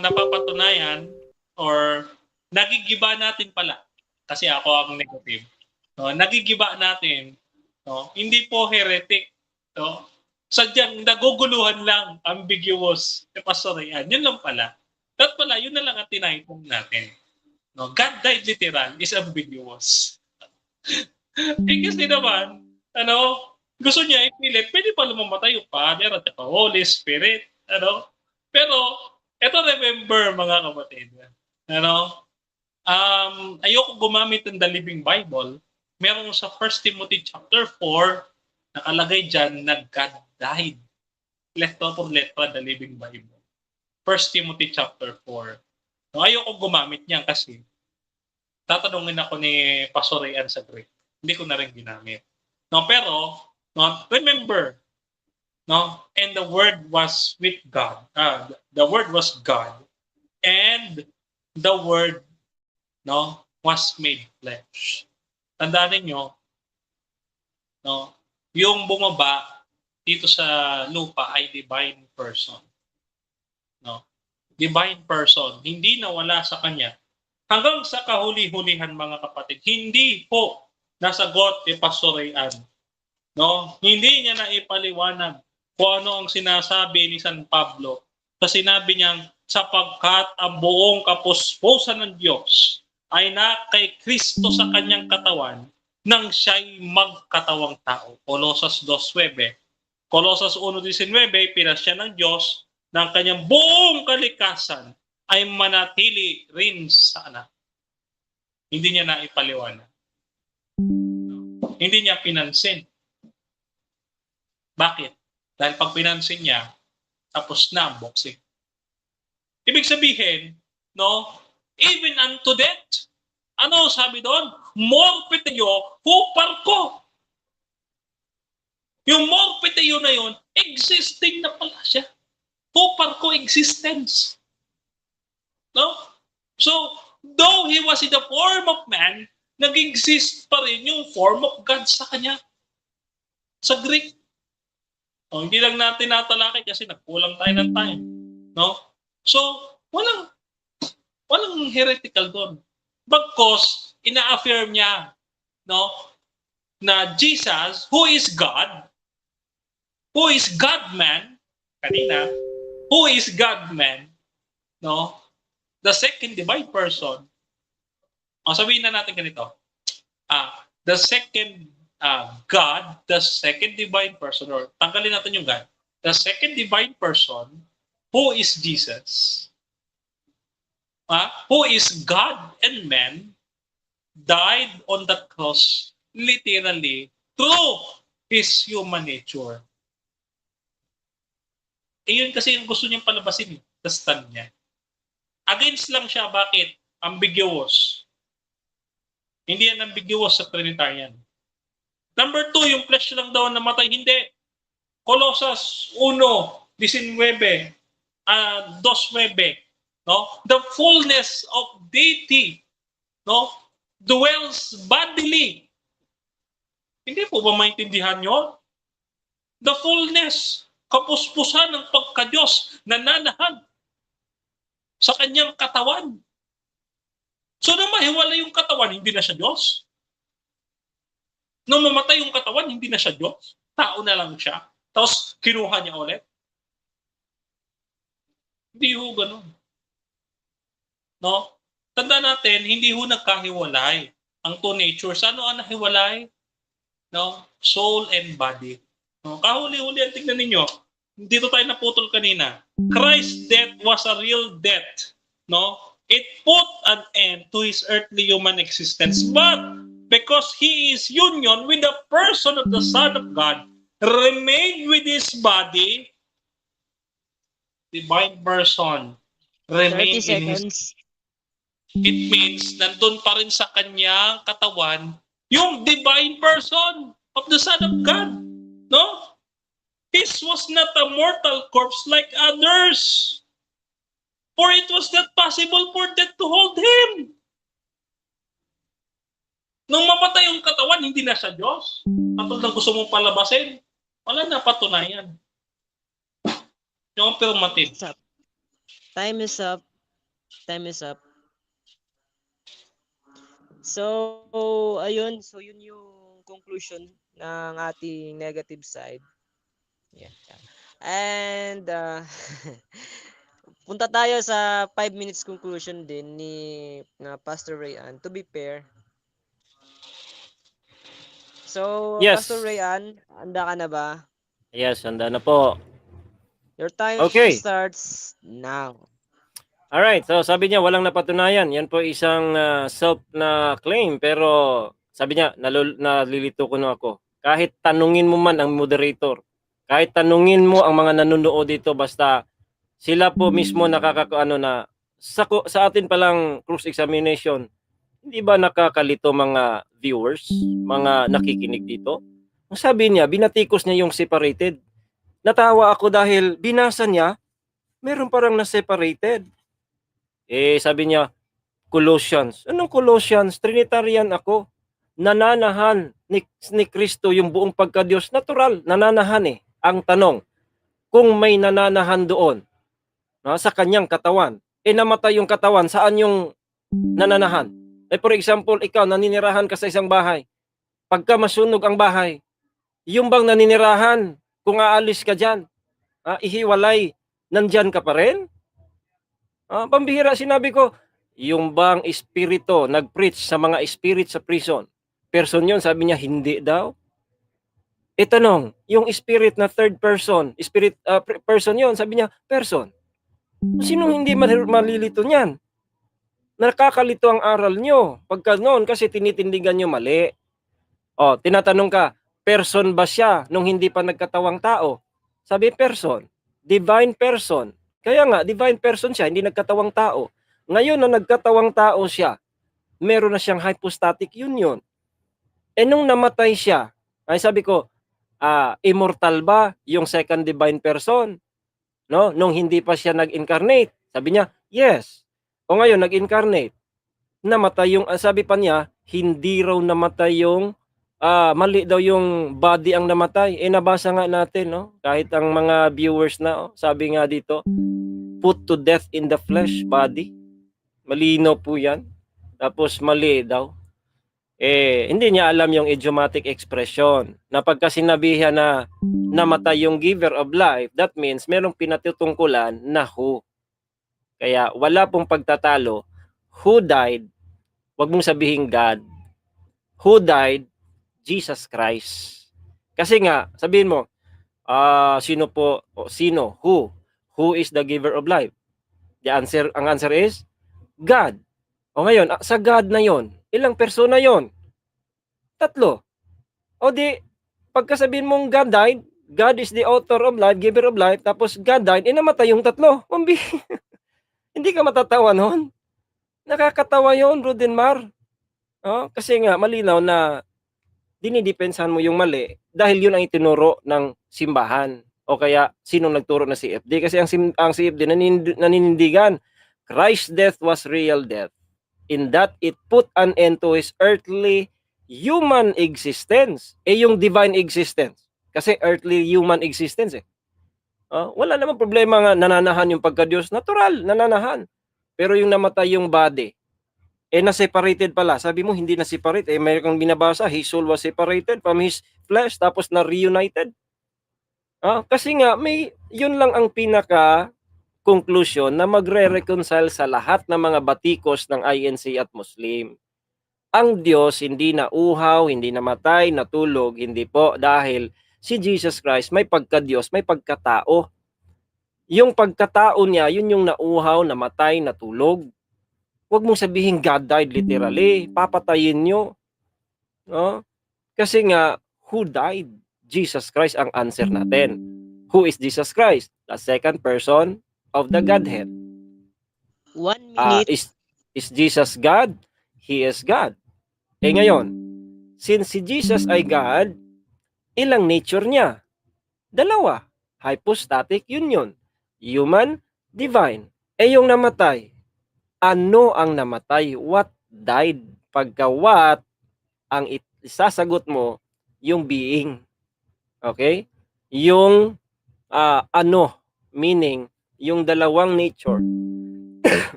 S4: napapatunayan or nagigiba natin pala kasi ako ang negative. No, nagigiba natin, no? Hindi po heretic, no? Sadyang naguguluhan lang, ambiguous. Pastor yan. Yun lang pala. That pala, yun na lang ang tinitle natin. No, God died literal is ambiguous. Kasi naman, gusto niya ipilit, pwede pa lumamatay yung Father at the Holy Spirit, Pero, eto remember mga kapatid, ayoko gumamit ng The Living Bible. Meron sa 1 Timothy chapter 4, nakalagay dyan na God died. Letra por letra, The Living Bible. 1 Timothy chapter 4. So, ayoko gumamit niyan kasi tatanungin ako ni Pastor Ryan sa Greek. Hindi ko na rin ginamit. No, pero remember, no, and the word was with God. The word was God, and the word, no, was made flesh. Tandaan niyo, no, yung bumaba dito sa lupa ay divine person. No? Divine person, hindi nawala sa kanya. Hanggang sa kahuli-hulihan, mga kapatid, hindi po nasagot ni Pastor Ryan. No? Hindi niya na ipaliwanag kung ano ang sinasabi ni San Pablo. Sa sinabi niyang, sapagkat ang buong kapuspusan ng Diyos ay na kay Kristo sa kanyang katawan nang siya'y magkatawang tao. Colosas 2:9. Colosas 1:19, pinasya ng Diyos ng kanyang buong kalikasan ay manatili rin sa anak. Hindi niya na ipaliwanag. Hindi niya pinansin. Bakit? Dahil pag pinansin niya, tapos na ang boxing. Ibig sabihin, no, even unto death, ano sabi doon? Morpeteo huparko. Yung morpeteo na yun, existing na pala siya. Huparko existence. No? So, though he was in the form of man, nag-exist pa rin yung form of God sa kanya. Sa Greek. Hindi lang natin natalakay kasi nagkulang tayo ng time. No? So, walang heretical doon. Bagkos, ina-affirm niya, no, na Jesus, who is God-man, kanina, who is God-man, no, the second divine person, sabihin na natin ganito, the second God, the second divine person, or tanggalin natin yung God, the second divine person, who is Jesus, who is God and man, died on the cross literally through his human nature. Yun kasi yung gusto niyang palabasin, the stand niya. Against lang siya, bakit? Ambiguous. Hindi yan ambiguous sa Trinitarian. Number 2, yung flesh lang daw namatay. Hindi. Colossus 1:19, 2:9, no? The fullness of deity, no, dwells bodily. Hindi po ba maintindihan nyo? The fullness, kapuspusan ng pagka-Diyos, nananahan sa kanyang katawan. So nung mahiwalay yung katawan, hindi na siya Diyos. Nung mamatay yung katawan, hindi na siya Diyos. Tao na lang siya. Tapos kinuha niya ulit. Hindi ho ganun. No? Tanda natin, hindi ho nagkahiwalay ang two natures. Ano ang nahiwalay? No? Soul and body. No? Kahuli-huli, tingnan ninyo. Dito tayo naputol kanina. Christ's death was a real death. No? It put an end to his earthly human existence. But because he is union with the person of the Son of God, remained with his body, divine person, remained
S2: 30
S4: in his.
S2: seconds.
S4: It means nandun pa rin sa kanyang katawan yung divine person of the Son of God. No? His was not a mortal corpse like others. For it was not possible for death to hold him. Nung mamatay yung katawan, hindi na siya Diyos. Katulad ng gusto mong palabasin, wala na patunayan. Yung affirmative.
S2: Time is up. Time is up. So, ayun. So, yun yung conclusion ng ating negative side. Yeah. And, punta tayo sa 5 minutes conclusion din ni Pastor Ryan. To be fair. So,
S8: Yes.
S2: Pastor Ryan, handa ka na ba?
S8: Yes, handa na po.
S2: Your time
S8: Okay.
S2: starts now.
S8: Alright, so sabi niya walang napatunayan. Yan po isang self na claim, pero sabi niya nalilito ko na ako. Kahit tanungin mo man ang moderator, kahit tanungin mo ang mga nanonood dito, basta sila po mismo nakakaano na sa atin palang cross examination, Hindi ba nakakalito mga viewers, mga nakikinig dito? Ang sabi niya, binatikos niya yung separated. Natawa ako dahil binasa niya, meron parang na-separated. Sabi niya, Colossians. Anong Colossians? Trinitarian ako. Nananahan ni Kristo yung buong pagka-Diyos. Natural, nananahan Ang tanong, kung may nananahan doon, sa kanyang katawan, namatay yung katawan, saan yung nananahan? For example, ikaw, naninirahan ka sa isang bahay. Pagka masunog ang bahay, yung bang naninirahan, kung aalis ka dyan, ihiwalay, nandyan ka pa rin? Pambihira, sinabi ko, yung bang espiritu, nag-preach sa mga spirit sa prison, person yun, sabi niya, hindi daw. Tanong, yung spirit na third person, person yun, sabi niya, person. Sino hindi malilito niyan? Nakakalito ang aral nyo. Pagka noon, kasi tinitindigan nyo mali. Tinatanong ka, person ba siya nung hindi pa nagkatawang tao? Sabi, person. Divine person. Kaya nga, divine person siya, hindi nagkatawang tao. Ngayon na nagkatawang tao siya, meron na siyang hypostatic union. Nung namatay siya, ay sabi ko, immortal ba yung second divine person? No? Nung hindi pa siya nag-incarnate. Sabi niya, yes. O ngayon, nag-incarnate. Namatay yung, sabi pa niya, hindi raw namatay yung, mali daw yung body ang namatay. Nabasa nga natin, no? Kahit ang mga viewers na, sabi nga dito, put to death in the flesh body. Malino po yan. Tapos mali daw. Hindi niya alam yung idiomatic expression na pagka sinabihan na namatay yung giver of life, that means merong pinatutungkulan na who. Kaya wala pong pagtatalo. Who died? Wag mong sabihin God. Who died? Jesus Christ. Kasi nga, sabihin mo, sino po? Sino? Who? Who is the giver of life? Ang answer is God. O ngayon, sa God na yon, ilang persona yon? 3. O di, pagkasabihin mong God died, God is the author of life, giver of life, tapos God died, namatay yung 3. Hindi ka matatawa nun. Nakakatawa yon, Rudenmar. Kasi nga, malinaw na dinidepensahan mo yung mali dahil yun ang itinuro ng simbahan. O kaya, sinong nagturo na CFD? Kasi ang CFD naninindigan, Christ's death was real death in that it put an end to his earthly human existence. Yung divine existence. Kasi earthly human existence wala namang problema nga nananahan yung pagka-Diyos. Natural, nananahan. Pero yung namatay yung body, na-separated pala. Sabi mo, hindi na-separate. May kang binabasa, his soul was separated from his flesh, tapos na-reunited. Kasi nga, yun lang ang pinaka conclusion na magre-reconcile sa lahat ng mga batikos ng INC at Muslim. Ang Diyos hindi na uhaw, hindi namatay, natulog, hindi po, dahil si Jesus Christ may pagka-Diyos, may pagkatao. Yung pagkatao niya, yun yung nauhaw, namatay, natulog. Huwag mong sabihin God died literally, papatayin nyo. No? Kasi nga, who died? Jesus Christ ang answer natin. Who is Jesus Christ? The second person of the Godhead.
S2: 1 minute.
S8: Is Jesus God? He is God. Ngayon, since si Jesus ay God, ilang nature niya? 2. Hypostatic union. Human, divine. Yung namatay, ano ang namatay? What died? Pagka what, ang isasagot mo, yung being. Okay? Yung ano, meaning, yung dalawang nature.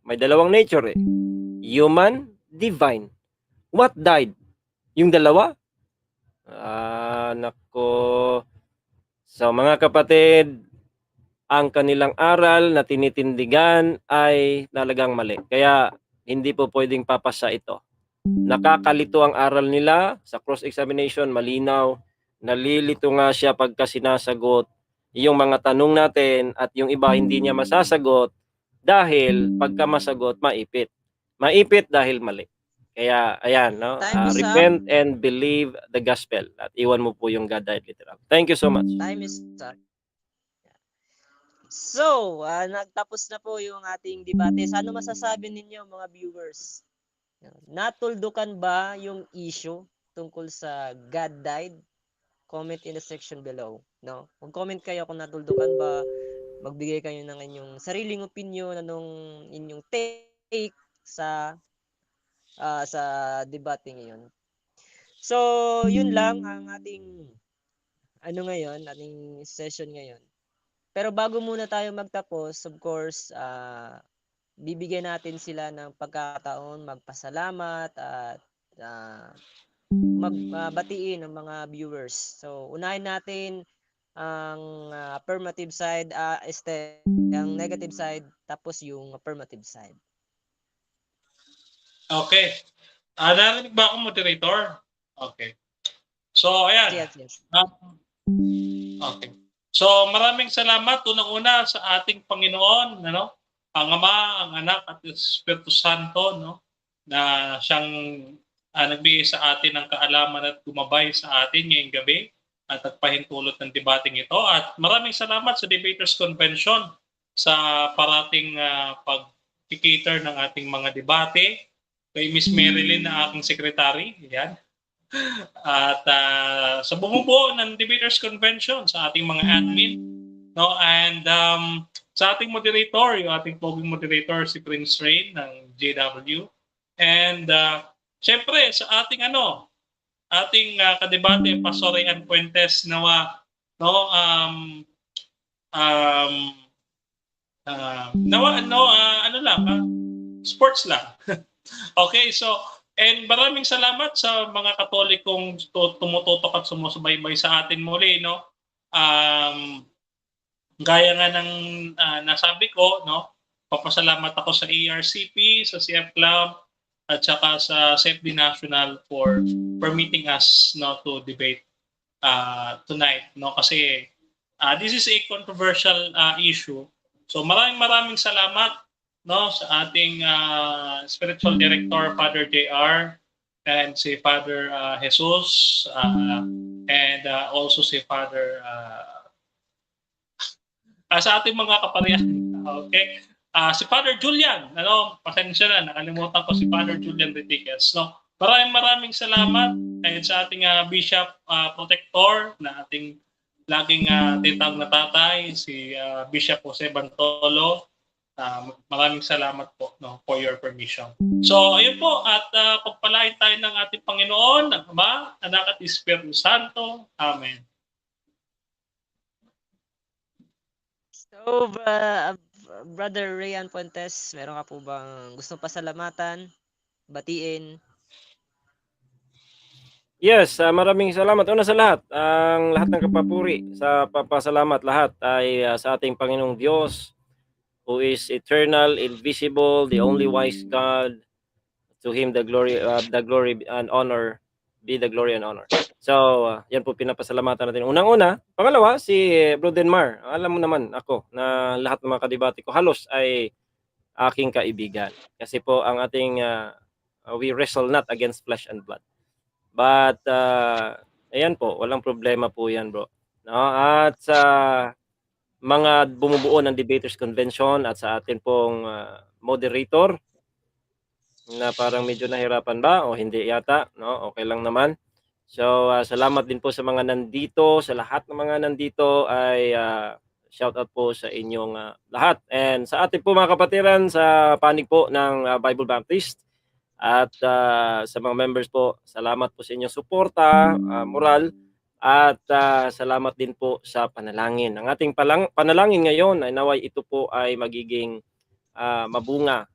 S8: May dalawang nature Human, divine. What died? Yung dalawa? Nako. So mga kapatid, ang kanilang aral na tinitindigan ay talagang mali. Kaya hindi po pwedeng papasa ito. Nakakalito ang aral nila sa cross-examination, malinaw. Nalilito nga siya pagka sinasagot yung mga tanong natin at yung iba hindi niya masasagot dahil pagka masagot, maipit. Maipit dahil mali. Kaya, ayan, no? Repent and believe the gospel. At iwan mo po yung God died literal. Thank you so much.
S2: Time is up. So, nagtapos na po yung ating debate. Ano masasabi ninyo mga viewers? Natuldukan ba yung issue tungkol sa God died? Comment in the section below, no? Mag-comment kayo kung natuldukan ba, magbigay kayo ng inyong sariling opinion, anong inyong take sa debate ngayon. So, yun lang ang ating ating session ngayon. Pero bago muna tayo magtapos, of course, bibigyan natin sila ng pagkakataon magpasalamat at magbatiin ng mga viewers. So, unahin natin ang affirmative side, ang negative side, tapos yung affirmative side.
S4: Okay. Narinig ba ako, moderator? Okay. So, ayan.
S2: Yes.
S4: Okay. So, maraming salamat unang-una sa ating Panginoon, ano? Ang Ama, ang Anak at Espiritu Santo, no? Na siyang nagbigay sa atin ng kaalaman at gumabay sa atin ngayong gabi at nagpahintulot ng debating ito. At maraming salamat sa Debaters Convention sa parating pag-cater ng ating mga debate. Kay Miss Marilyn na aking secretary, yan. At sa bumubuo ng Debaters Convention, sa ating mga admin, no? And sa ating moderator, yung ating poging moderator, si Prince Rain ng JW. And syempre, sa ating kadebate, Pastor Rayan Puentes, nawa, no? Sports lang. Okay, so, and maraming salamat sa mga Katolikong tumututok at sumusubaybay sa atin muli, no? Gaya nga ng nasabi ko, no? Papasalamat ako sa ARCP, sa CF Club, at saka sa CFD National for permitting us, no, to debate tonight, no? Kasi this is a controversial issue. So maraming salamat, no, sa ating spiritual director, Father JR, and si Father Jesus, and also si Father sa ating mga kaparian. Okay? Si Father Julian, pasensya na, nakalimutan ko si Father Julian Retiquez. No? Maraming salamat and sa ating Bishop Protector na ating laging titawag na tatay, si Bishop Jose Bantolo. Maraming salamat po, no, for your permission. So, ayun po, at pagpalain tayo ng ating Panginoon, ng Ama, Anak at Espiritu Santo. Amen.
S2: So, Brother Rayan Puentes, meron ka po bang gustong pasalamatan, batiin?
S8: Yes, maraming salamat. Una sa lahat, ang lahat ng kapapuri sa papasalamat lahat ay sa ating Panginoong Diyos, who is eternal, invisible, the only wise God. To Him the glory and honor, be the glory and honor. So, yan po pinapasalamatan natin. Unang-una, pangalawa, si Bro Denmar. Alam mo naman ako na lahat ng mga kadebate ko halos ay aking kaibigan. Kasi po ang ating, we wrestle not against flesh and blood. But, ayan po, walang problema po yan, bro. No? At sa mga bumubuo ng Debaters Convention at sa atin pong moderator na parang medyo nahirapan ba o hindi yata, no? Okay lang naman. So, salamat din po sa mga nandito, sa lahat ng mga nandito ay shout out po sa inyong lahat. And sa ating po mga kapatiran sa panig po ng Bible Baptist at sa mga members po, salamat po sa inyong suporta, moral. At salamat din po sa panalangin. Ang ating panalangin ngayon ay naway ito po ay magiging mabunga.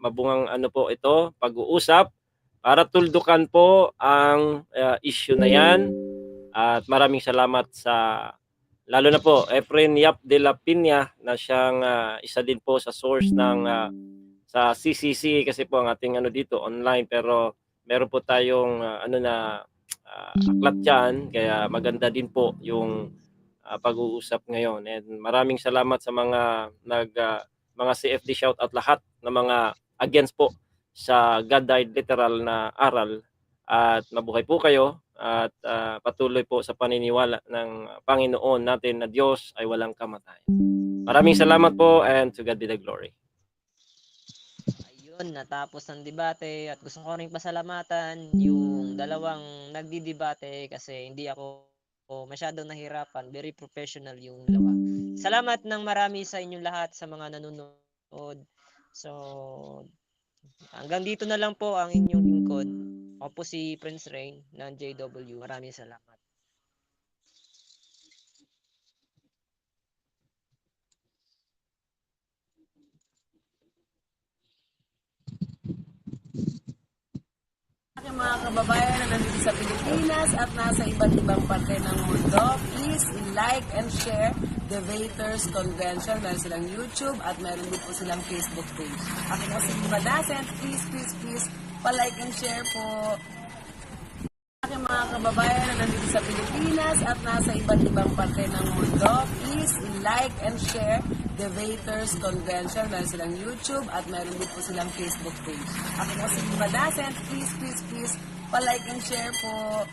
S8: Mabungang po ito, pag-uusap para tuldukan po ang issue na yan. At maraming salamat sa, lalo na po, Efren Yap de la Piña na siyang isa din po sa source ng sa CCC kasi po ang ating dito online, pero meron po tayong aklat dyan, kaya maganda din po yung pag-uusap ngayon. And maraming salamat sa mga mga CFD shout out lahat ng mga against po sa God died literal na aral, at mabuhay po kayo at patuloy po sa paniniwala ng Panginoon natin na Diyos ay walang kamatayan. Maraming salamat po and to God be the glory.
S2: yun, natapos ang debate at gusto ko rin pasalamatan yung dalawang nagdidebate kasi hindi ako masyadong nahirapan. Very professional yung dalawa. Salamat ng marami sa inyong lahat sa mga nanonood. So, hanggang dito na lang po ang inyong lingkod. Ako po si Prince Rain ng JW. Maraming salamat.
S9: Aking mga kababayan na nandito sa Pilipinas at nasa iba't ibang parte ng mundo, please like and share Debaters Convention. Meron silang YouTube at meron din po silang Facebook page. Ako po si Badasen, please pa-like and share po. Aking mga kababayan na nandito sa Pilipinas at nasa iba't ibang parte ng mundo, please like and share Debaters Convention. Meron silang YouTube at meron din po silang Facebook page. Ako po si Badasen, please pa-like and share po.